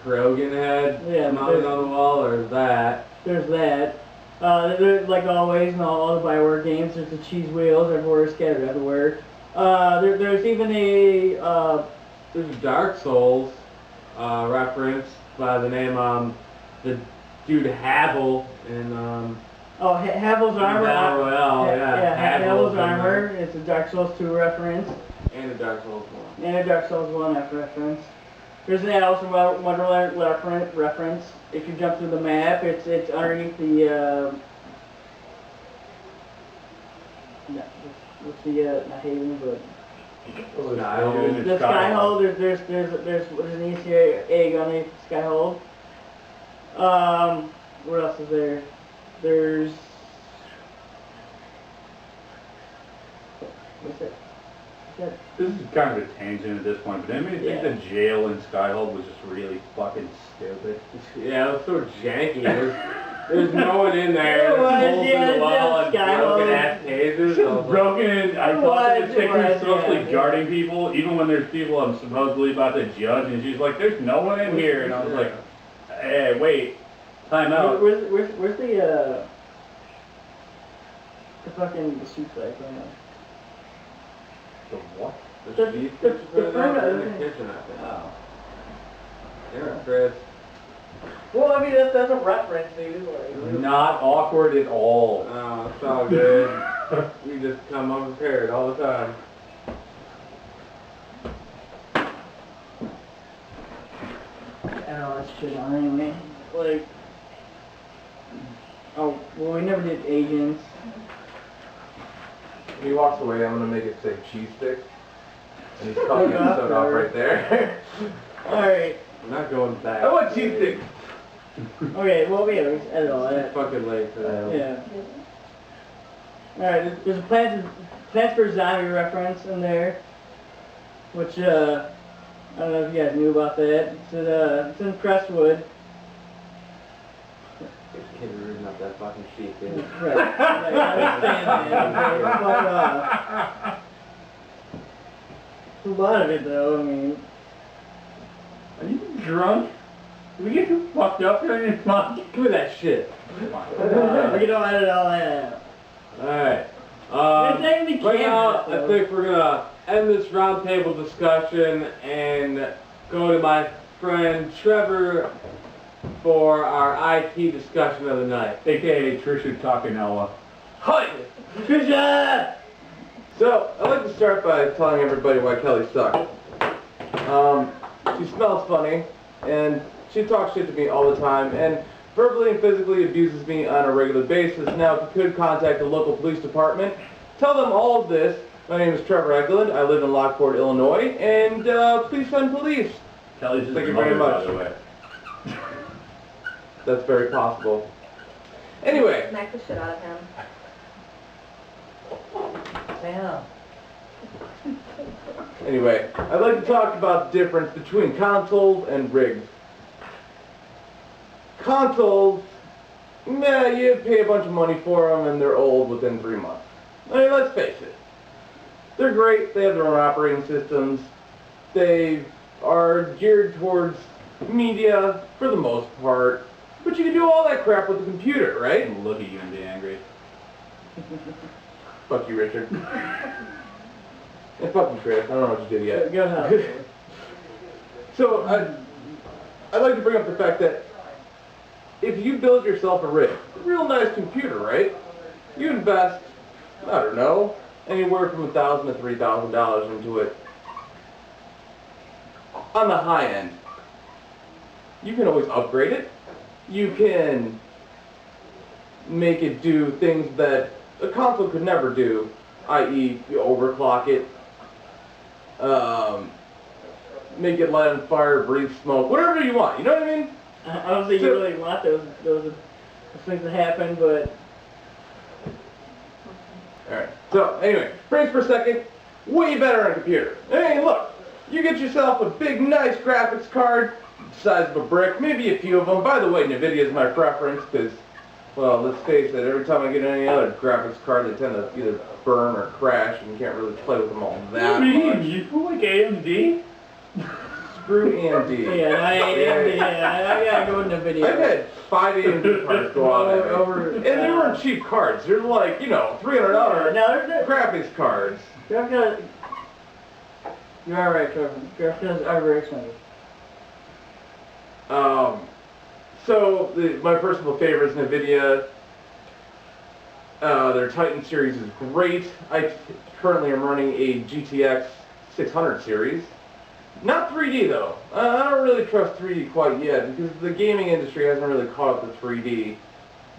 A: Krogan head mounted on the wall, or that?
C: There's that. There's, like always in all the Bioware games, there's the cheese wheels everywhere, scattered everywhere. There's even
A: There's a Dark Souls reference by the name the dude Havel in
C: Havel's armor.
A: Battle Royale,
C: Havel's armor. It's a Dark Souls 2 reference.
A: And a Dark Souls 1.
C: And a Dark Souls 1 reference. There's an Alice in Wonderland reference. If you jump through the map, it's underneath the not Haven, but the Skyhold. There's an Easter egg underneath the Skyhold. What else is there? There's what's that?
B: This is kind of a tangent at this point, but anybody think the jail in Skyhold was just really fucking stupid?
A: Yeah, it was so janky. There's no one in there.
C: It was,
A: Holes in the wall and broken ass tasers.
B: Broken. I thought the chick was supposedly guarding people, even when there's people I'm supposedly about to judge, and she's like, "There's no one in here," and I was like, "Hey, wait, time out."
C: Where's the fucking the soup like right now?
B: The what?
A: The beef kitchen in the kitchen, I think.
C: Oh.
A: Yeah, Chris.
C: Well, I mean that's a reference, dude. Like,
B: Not awkward at all.
A: Oh, it's all good. You just come unprepared all the time.
C: I know that shit on anyway. Like, oh, well, we never did agents.
D: When he walks away, I'm gonna make it say cheese stick. And he's cutting the episode off right there.
C: Alright.
A: I'm not going back.
D: I want cheese stick.
C: Okay, well, yeah, we just edit all that.
A: It's fucking late for that.
C: Yeah. Alright, there's a Plants vs. Zombie reference in there, which, I don't know if you guys knew about that. It's in Crestwood.
A: Can't be reading up that fucking sheet, dude.
C: Right. I understand, man. Okay, fuck off. A lot of it, though, I mean...
B: Are you drunk? Did we get you fucked up here in your mouth?
A: Give me that shit.
C: We don't edit all that out.
A: Alright.
C: Technically
A: Right now,
C: can't,
A: I think we're gonna end this roundtable discussion and go to my friend Trevor for our IT discussion of the night.
B: AKA Trisha Takanella.
A: Hi!
C: Trisha!
D: So, I'd like to start by telling everybody why Kelly sucks. She smells funny, and she talks shit to me all the time, and verbally and physically abuses me on a regular basis. Now, if you could contact the local police department, tell them all of this. My name is Trevor Egeland. I live in Lockport, Illinois, and please send police.
B: Kelly's his
D: Thank you
B: mother,
D: very much.
B: by the way.
D: That's very possible. Anyway,
E: Smack the shit out of him. Damn.
D: Anyway, I'd like to talk about the difference between consoles and rigs. Consoles, you pay a bunch of money for them and they're old within 3 months. I mean, let's face it. They're great, they have their own operating systems, they are geared towards media for the most part, but you can do all that crap with a computer, right?
B: And look at you and be angry.
D: Fuck you, Richard. And fuck you, Chris. I don't know what you did yet.
C: Go ahead.
D: So, I'd like to bring up the fact that if you build yourself a rig, a real nice computer, right? You invest, I don't know, anywhere from $1,000 to $3,000 into it. On the high end, you can always upgrade it. You can make it do things that a console could never do, i.e. you overclock it, make it light on fire, breathe smoke, whatever you want, you know what I mean?
C: I don't think you really want those things to happen, but...
D: Alright, so anyway, frames per second, way better on a computer. Hey, look, you get yourself a big, nice graphics card, the size of a brick, maybe a few of them. By the way, NVIDIA is my preference, because, well, let's face it, every time I get any other graphics card, they tend to either burn or crash, and you can't really play with them all that
B: What do you mean?
D: much.
B: You feel like AMD?
D: Screw AMD.
C: I gotta go into video.
D: I've had 5 AMD cards go on
C: Over-
D: and they weren't cheap cards. They're like, you know, $300
C: Now, there's
D: graphics cards.
C: you're alright, Trevor. Graphics are very expensive.
D: So my personal favorite is NVIDIA. Their Titan series is great. I currently am running a GTX 600 series. Not 3D though. I don't really trust 3D quite yet because the gaming industry hasn't really caught up to 3D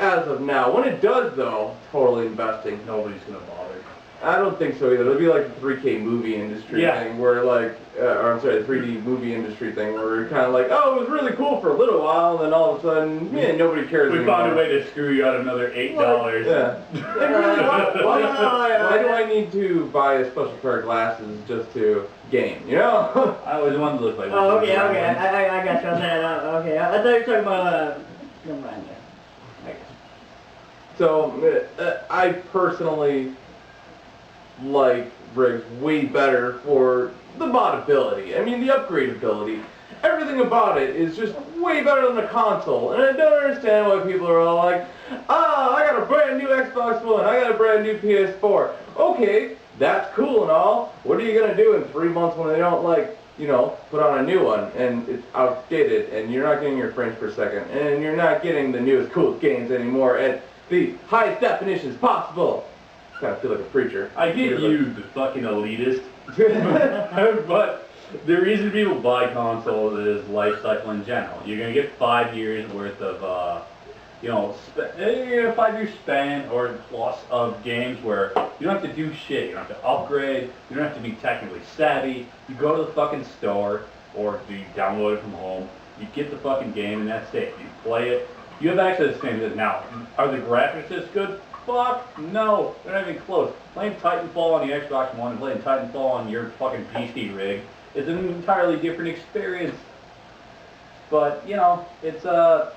D: as of now. When it does though, totally investing.
B: Nobody's gonna bother.
D: I don't think so either. It'll be like the 3K movie industry thing where like, or I'm sorry, the 3D movie industry thing where you're kind of like, oh, it was really cool for a little while, and then all of a sudden, nobody cares
B: We
D: anymore.
B: found a way to screw you out another $8.
D: Yeah. Like, really, why do I need to buy a special pair of glasses just to game, you know?
B: I always wanted to look like this.
C: Oh, okay. I got you on that. Okay, I thought you were talking about, never mind, yeah.
D: So, I personally like rigs way better for the modability. I mean, the upgradability. Everything about it is just way better than the console. And I don't understand why people are all like, I got a brand new Xbox One, I got a brand new PS4. Okay, that's cool and all. What are you going to do in 3 months when they don't, like, you know, put on a new one and it's outdated and you're not getting your frames per second and you're not getting the newest, coolest games anymore at the highest definitions possible? Kind of feel like a preacher.
B: I get you, the fucking elitist. But the reason people buy consoles is life cycle in general. You're gonna get 5 years worth of, 5-year span or plus of games where you don't have to do shit. You don't have to upgrade. You don't have to be technically savvy. You go to the fucking store or you download it from home. You get the fucking game and that's it. You play it. You have access to things. Now, are the graphics as good? Fuck no, they're not even close. Playing Titanfall on the Xbox One and playing Titanfall on your fucking PC rig is an entirely different experience. But, you know, it's a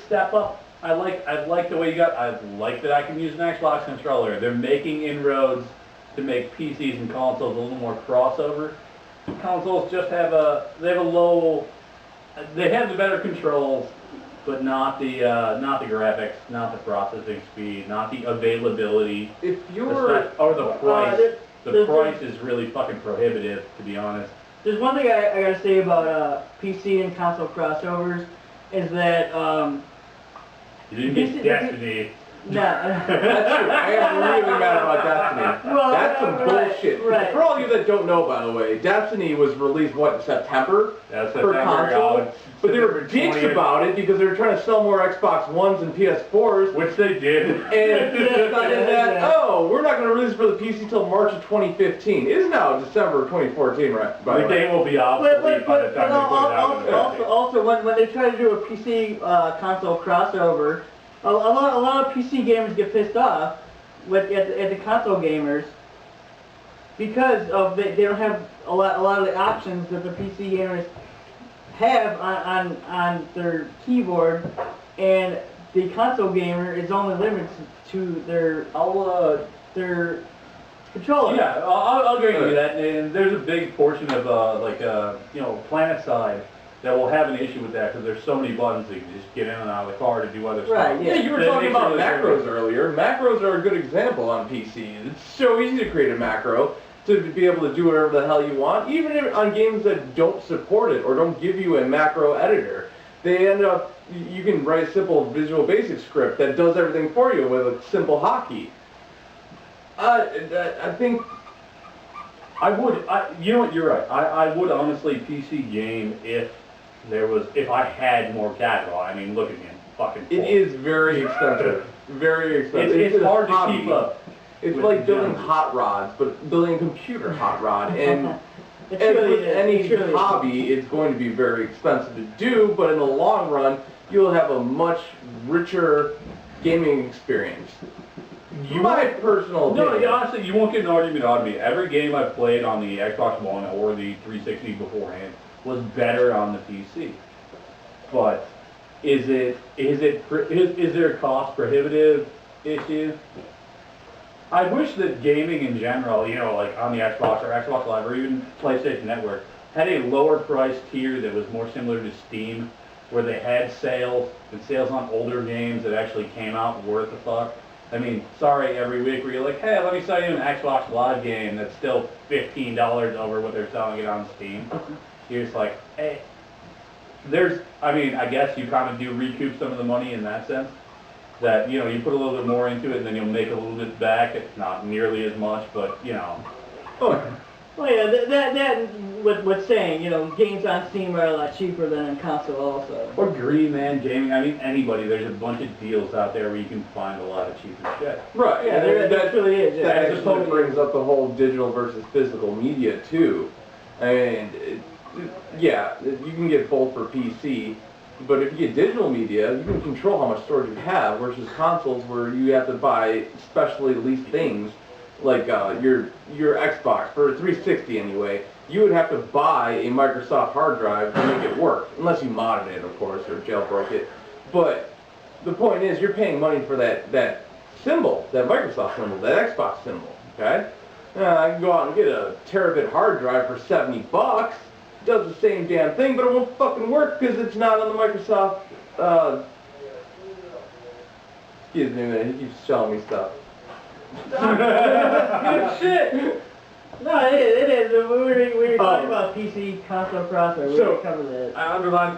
B: step up I like the way you got. I like that I can use an Xbox controller. They're making inroads to make PCs and consoles a little more crossover. Consoles just have a low. They have the better controls, but not the graphics, not the processing speed, not the availability.
D: If you're
B: or the price. The
C: there's-
B: price is really fucking prohibitive, to be honest.
C: There's one thing I gotta say about PC and console crossovers is that
B: You didn't get Destiny.
D: That's true. I am really mad about Destiny.
C: Well,
D: That's some
C: right,
D: bullshit.
C: right.
D: For all you that don't know, by the way, Destiny was released, what, in September?
B: That's
D: For console? But they were dicks about it because they were trying to sell more Xbox Ones and PS4s.
B: Which they did.
D: And decided that, oh, we're not going to release it for the PC till March of 2015. It is now December of 2014, right? By
B: The
D: the way.
B: game will be obsolete by the time they put it out.
C: also when they try to do a PC console crossover, a lot of PC gamers get pissed off at the console gamers because of they don't have a lot of the options that the PC gamers have on their keyboard, and the console gamer is only limited to their controller.
B: Yeah, I'll agree with you that. And there's a big portion of planet side that will have an issue with that because there's so many buttons that you can just get in and out of the car to do other stuff.
C: Right,
D: Yeah, you were
B: That
D: talking
B: makes it
D: about
B: really
D: macros
B: tricky.
D: earlier. Macros are a good example on PC. It's so easy to create a macro to be able to do whatever the hell you want, even on games that don't support it or don't give you a macro editor. They end up, you can write a simple Visual Basic script that does everything for you with a simple hotkey. I think
B: You know what? You're right. I would honestly PC game if I had more capital. I mean, look at me, I'm fucking.
D: it
B: poor.
D: is very expensive. Very expensive.
B: It's
D: a
B: hard to
D: hobby.
B: keep up.
D: It's
B: with
D: like
B: the
D: building
B: gems.
D: hot rods, but building a computer hot rod. And
C: It
D: as
C: really
D: with
C: is.
D: any
C: It really is.
D: hobby, it's going to be very expensive to do, but in the long run, you'll have a much richer gaming experience. My personal opinion.
B: No, yeah, honestly, you won't get an argument out of me. Every game I've played on the Xbox One or the 360 beforehand was better on the PC. But is there a cost prohibitive issue? I wish that gaming in general, like on the Xbox or Xbox Live or even PlayStation Network, had a lower price tier that was more similar to Steam, where they had sales and sales on older games that actually came out worth a fuck. I mean, sorry, every week where you're like, hey, let me sell you an Xbox Live game that's still $15 over what they're selling it on Steam. You're just like, hey, I guess you kind of do recoup some of the money in that sense. That, you put a little bit more into it and then you'll make a little bit back. It's not nearly as much, but,
C: Well, yeah, what's saying, games on Steam are a lot cheaper than on console also.
B: Or green man gaming. I mean, anybody. There's a bunch of deals out there where you can find a lot of cheaper shit.
D: Right,
C: Yeah,
D: and
C: that really is. Yeah.
D: that
B: That's
D: actually
B: totally-
D: brings up the whole digital versus physical media too. And yeah, you can get both for PC, but if you get digital media, you can control how much storage you have versus consoles where you have to buy specially leased things like your Xbox for 360 anyway. You would have to buy a Microsoft hard drive to make it work, unless you modded it, of course, or jailbroke it. But the point is, you're paying money for that symbol, that Microsoft symbol, that Xbox symbol. Okay, I can go out and get a terabit hard drive for $70. Does the same damn thing, but it won't fucking work because it's not on the Microsoft. Excuse me a minute. He keeps showing me stuff.
C: Good shit. No, it is. We were talking about PC console crossover. We
D: So-
C: didn't cover that.
B: I underline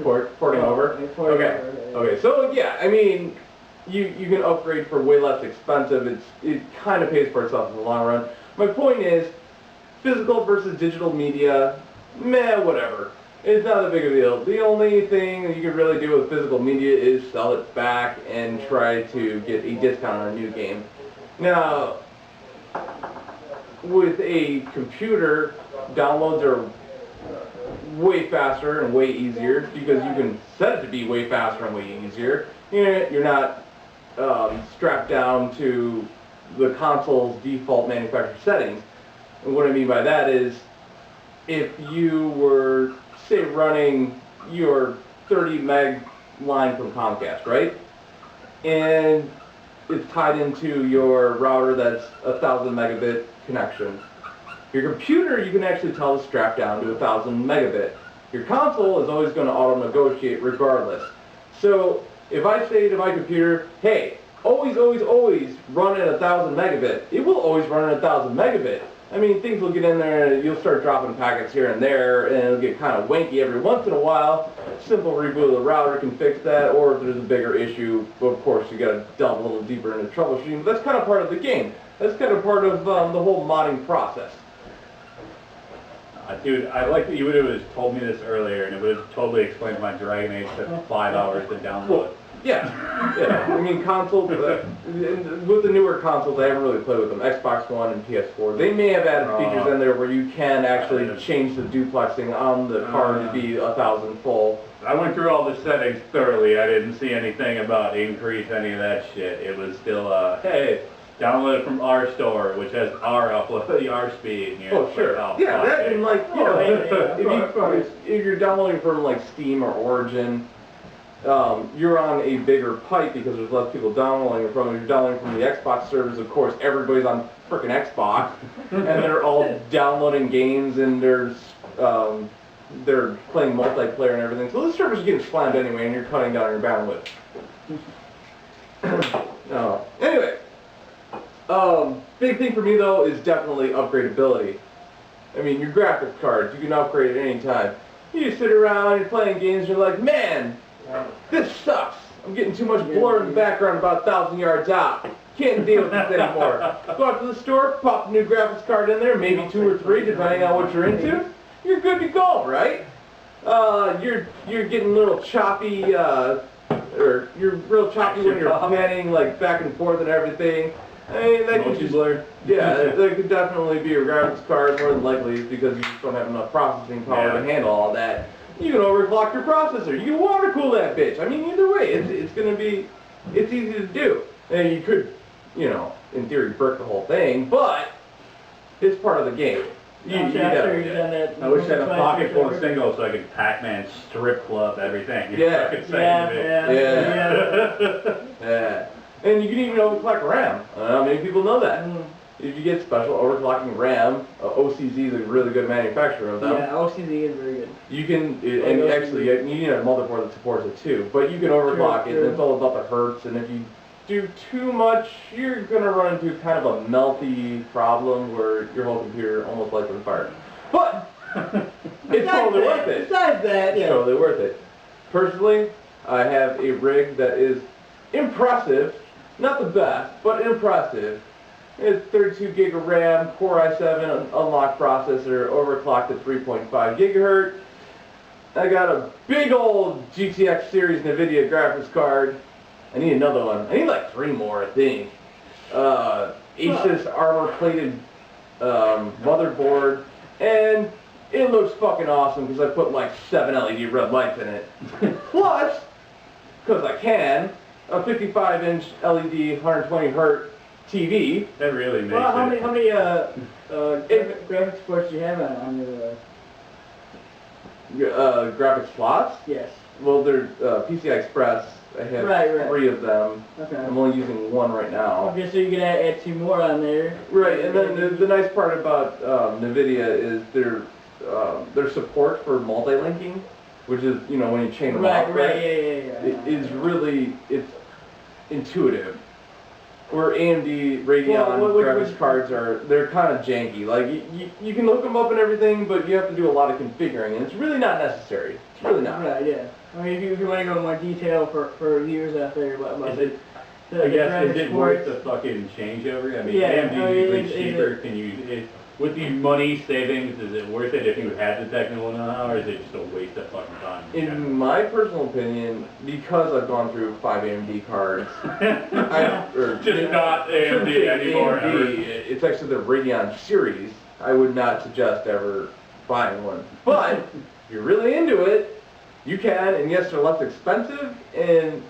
D: Porting over. Okay. Okay. So yeah, I mean, you can upgrade for way less expensive. It kind of pays for itself in the long run. My point is, physical versus digital media, whatever. It's not that big of a deal. The only thing that you can really do with physical media is sell it back and try to get a discount on a new game. Now, with a computer, downloads are way faster and way easier because you can set it to be way faster and way easier. You're not strapped down to the console's default manufacturer settings. And what I mean by that is, if you were, say, running your 30 meg line from Comcast, right? And it's tied into your router that's 1,000 megabit connection. Your computer, you can actually tell is strapped down to 1,000 megabit. Your console is always going to auto-negotiate regardless. So if I say to my computer, hey, always run at 1,000 megabit, it will always run at 1,000 megabit. I mean, things will get in there and you'll start dropping packets here and there and it'll get kind of wanky every once in a while. Simple reboot of the router can fix that, or if there's a bigger issue, of course, you got to delve a little deeper into troubleshooting. But that's kind of part of the game. That's kind of part of the whole modding process.
B: Dude, I like that you would have told me this earlier, and it would have totally explained my Dragon Age took 5 hours to download.
D: Yeah. I mean, consoles, with the newer consoles, I haven't really played with them. Xbox One and PS4. They may have added features in there where you can actually change the duplexing on the card to be 1,000 full.
B: I went through all the settings thoroughly. I didn't see anything about increase any of that shit. It was still, hey, download it from our store, which has our upload, our speed. You know,
D: Oh, sure.
B: Like,
D: Yeah, that and like, you know,
C: of
D: if you're downloading from like Steam or Origin, you're on a bigger pipe because there's less people downloading it from. If you're downloading from the Xbox servers, of course, everybody's on frickin' Xbox, and they're all downloading games and they're playing multiplayer and everything. So the servers are getting slammed anyway, and you're cutting down your bandwidth. Anyway. Big thing for me though is definitely upgradability. I mean, your graphics cards, you can upgrade at any time. You just sit around, you're playing games, and you're like, man, this sucks. I'm getting too much blur in the background about 1,000 yards out. Can't deal with this anymore. Go out to the store, pop a new graphics card in there, maybe 2 or 3, depending on what you're into. You're good to go, right? You're getting a little choppy, or you're real choppy when you're panning like back and forth and everything. I mean, that could just, that could definitely be a graphics card more than likely because you just don't have enough processing power to handle all that. You can overclock your processor. You can water cool that bitch. I mean, either way, it's easy to do. And you could, you know, in theory, brick the whole thing, but it's part of the game.
C: I wish
B: I had a pocket full of singles so I could Pac-Man strip club everything.
D: Yeah.
B: Yeah.
D: And you can even overclock RAM. Many people know that. If you get special overclocking RAM, OCZ is a really good manufacturer of them.
C: Yeah, OCZ is very good.
D: You can, and actually, you need a motherboard that supports it too. But you can overclock it, and it's all about the hertz. And if you do too much, you're gonna run into kind of a melty problem where your whole computer almost lights on fire. But it's totally worth it.
C: Besides that, yeah.
D: It's totally worth it. Personally, I have a rig that is impressive. Not the best, but impressive. It's 32 gig of RAM, Core i7 unlocked processor, overclocked at 3.5 gigahertz. I got a big old GTX series NVIDIA graphics card. I need another one. I need like 3 more, I think. Asus armor-plated motherboard, and it looks fucking awesome because I put like 7 LED red lights in it. Plus, because I can, a 55-inch LED 120 hertz TV.
B: That really makes
C: how
B: it.
C: many graphics ports do you have on your?
D: Graphics slots?
C: Yes.
D: Well, they're PCI Express. I have 3 of them.
C: Okay.
D: I'm only using 1 right now.
C: Okay, so you can add 2 more on there.
D: Right, and then the nice part about NVIDIA is their support for multi-linking, which is, you know, when you chain them off.
C: Yeah.
D: It's intuitive. Where AMD Radeon graphics cards they're kind of janky. Like, you can hook them up and everything, but you have to do a lot of configuring, and it's really not necessary. It's really not.
C: Right, yeah. I mean, if you want to go in more detail for viewers out there about
B: Is it worth the fucking changeover? I mean, AMD is usually cheaper. Can you, with the money savings, is it worth it if you had the technical know-how, or is it just a waste of fucking time?
D: In my personal opinion, because I've gone through 5 AMD cards,
B: just not AMD anymore.
D: AMD, it's actually the Radeon series. I would not suggest ever buying one. But if you're really into it, you can, and yes, they're less expensive, and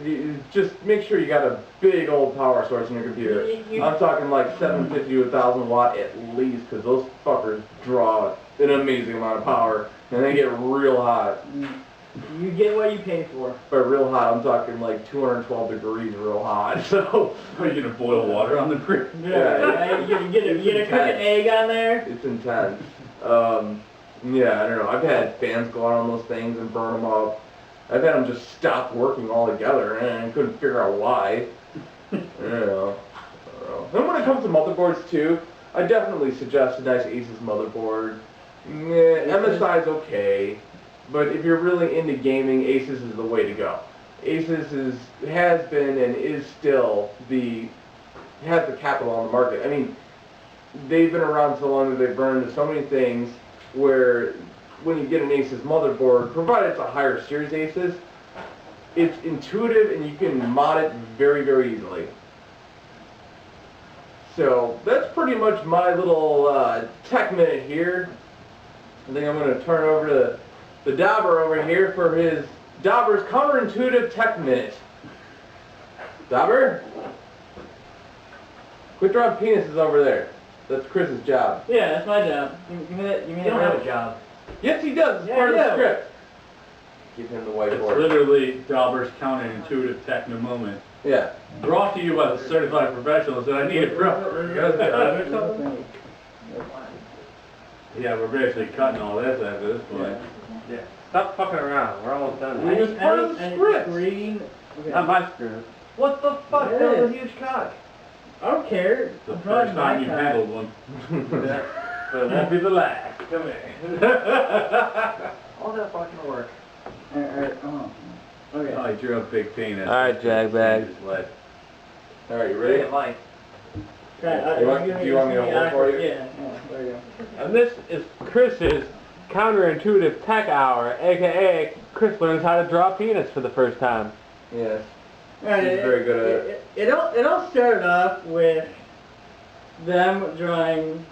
D: you just make sure you got a big old power source in your computer. I'm talking like 750 to 1,000 watt at least, because those fuckers draw an amazing amount of power, and they get real hot.
C: You get what you pay for.
D: By real hot, I'm talking like 212 degrees real hot. So
B: Are you gonna boil water on the brick?
C: Yeah, you get a cook an egg on there.
D: it's intense. Yeah, I don't know. I've had fans go out on those things and burn them up. I've had them just stop working altogether, and I couldn't figure out why. I don't know. And when it comes to motherboards too, I definitely suggest a nice Asus motherboard. MSI's okay, but if you're really into gaming, Asus is the way to go. Asus has been and is still has the capital on the market. I mean, they've been around so long that they've burned so many things where when you get an Asus motherboard, provided it's a higher series Asus, it's intuitive and you can mod it very, very easily. So that's pretty much my little tech minute here. I think I'm going to turn over to the Dauber over here for his Dauber's counterintuitive tech minute. Dauber? Quit drawing penises over there. That's Chris's job.
C: Yeah, that's my job. Give me that.
E: You don't have a job.
D: Yes, he does. It's
C: Yeah,
D: part of the
C: I do.
D: script. Give him the
B: It's
D: whiteboard.
B: literally Dauber's counterintuitive techno moment.
D: Yeah.
B: Brought to you by the certified professionals that I need a pro. You guys got it or something? Yeah, we're basically cutting all this after this point.
A: Yeah. Stop fucking around. We're almost done.
D: It was part of the script.
C: Green. Okay.
A: Not my script.
D: What the fuck?
C: Yeah.
D: That was a huge cock.
C: I don't care.
B: The
C: I'm drawing
B: first
C: my
B: time you've
C: cock.
B: handled one. But it won't be the last. Come here.
E: All that fucking work.
C: Alright, okay.
B: Oh, he drew a big penis.
A: Alright, Jagbag.
D: Alright, you
E: Ready?
D: ready?
E: Mike.
C: Okay,
D: You want- do you want me to hold for you?
C: Yeah, there you go.
A: And this is Chris's counterintuitive tech hour, aka Chris learns how to draw penis for the first time.
D: Yes.
C: Alright,
D: He's very good at it.
C: It all started off with them drawing,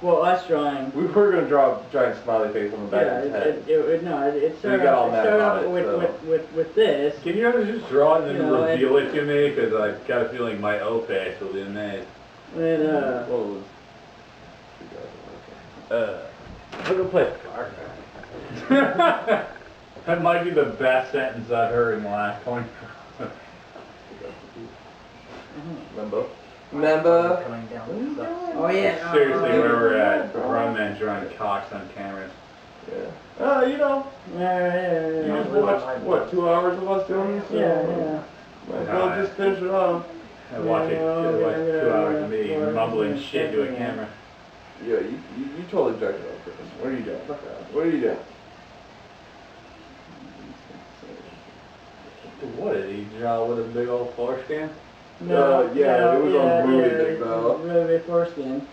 C: well, us drawing.
D: We were going to draw a giant smiley face on the back
C: Yeah,
D: of his head.
C: it started
D: got all
C: off,
D: mad about it,
C: with,
D: so.
C: with this.
B: Can you guys just draw it and then
C: You know,
B: reveal it to me? Because I've got a feeling my OPAS will be made.
C: And,
D: What was
A: We're gonna play card.
B: That might be the best sentence I've heard in the last 20.
D: Remember? Remember?
E: Coming down. This sucks.
C: oh yeah.
B: Seriously, where we're at. Grown men drawing cocks on cameras.
D: Yeah. You know,
C: Yeah.
D: you just watched, what, 2 hours of us doing this?
C: Yeah.
D: Might as well just finish it off.
B: I watch it, watch 2 hours of me
C: Yeah.
B: mumbling shit to a camera.
D: Yeah, you totally jacked it up, Chris. What are you doing? What are you doing?
B: What did he draw with a big old foreskin?
C: No,
D: yeah, it was on really
C: yeah,
D: big, though.
C: Really big foreskin.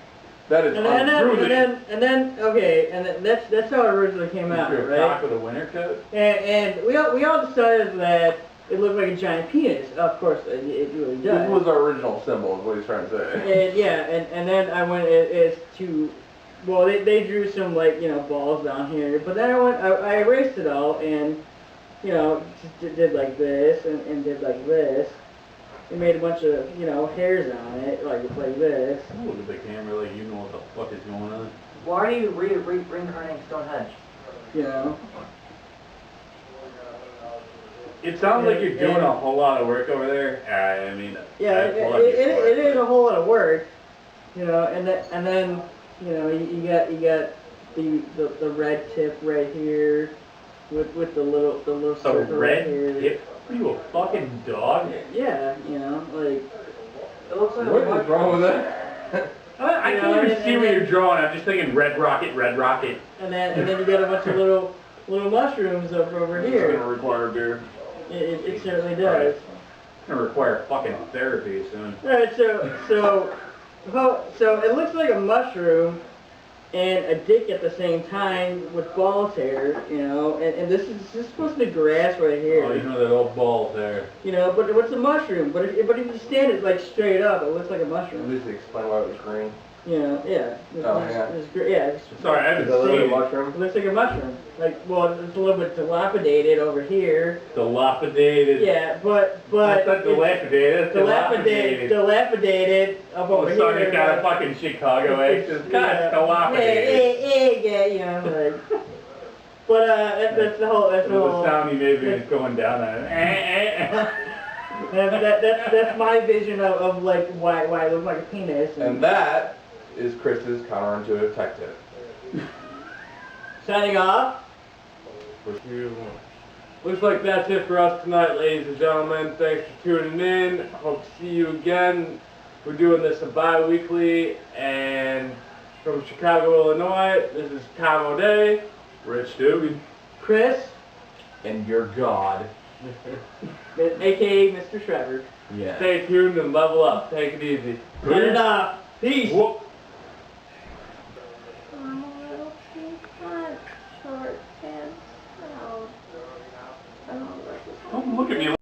D: That is
C: And then, okay, and that's how it originally came out,
B: Your
C: right?
B: cock with a winter coat?
C: And we all decided that it looked like a giant penis. Of course, it really does.
D: This was our original symbol, is what he's trying to say.
C: And yeah, and then I went as to, well, they drew some, like, you know, balls down here, but then I erased it all and, you know, just did like this and did like this. It made a bunch of, you know, hairs on it, like this.
B: Look at the camera like you know what the fuck is going on.
E: Why are you reincarnating Stonehenge?
C: You know.
B: It sounds like you're doing a whole lot of work over there. I mean,
C: Yeah,
B: I applaud you for
C: it is a whole lot of work, you know, and then you know you got the red tip right here with the little
B: The
C: circle
B: red
C: right here.
B: tip? Are you a fucking dog?
C: Yeah, you know, like
E: It looks like
D: What is wrong with that?
B: I
C: You
B: can't
C: know,
B: even
C: and-
B: see
C: and
B: what
C: then-
B: you're drawing. I'm just thinking red rocket, red rocket.
C: and then you got a bunch of little mushrooms over
D: It's
C: here.
D: gonna require beer.
C: It certainly does.
B: It's gonna require fucking therapy soon.
C: All right, so it looks like a mushroom and a dick at the same time with balls hair, you know, and this is supposed to be grass right here.
B: Oh, you know that old ball there.
C: You know, but what's a mushroom? But if you stand it like straight up, it looks like a
D: At
C: mushroom.
D: least explain why it was green.
C: You know, yeah. It's
B: Sorry, I
D: Is
B: haven't
D: that a little
B: seen it.
D: mushroom?
C: It looks like a mushroom. Like, well, it's a little bit dilapidated over here.
B: Dilapidated.
C: Yeah, but
B: That's not dilapidated. It's
C: dilapidated up over
B: Oh, son,
C: here.
B: you got a fucking Chicago accent. God, it's dilapidated.
C: Yeah, you know, like. But that's the whole. That's the
B: The
C: whole.
B: sound he made when he was going down there.
C: That's my vision of like why it looks like a penis.
D: And that is Chris's counterintuitive tech tip.
C: Signing off.
A: Looks like that's it for us tonight, ladies and gentlemen. Thanks for tuning in. Hope to see you again. We're doing this bi-weekly, and from Chicago, Illinois, this is Tom O'Day,
B: Rich Dugan.
C: Chris,
D: And your God.
C: aka Mr. Trevor.
D: Yeah.
A: Stay tuned and level up. Take it easy.
C: Signing off. Peace.
B: Whoop.
F: I'm a little too front, short pants out. I don't know what this
B: Don't look at me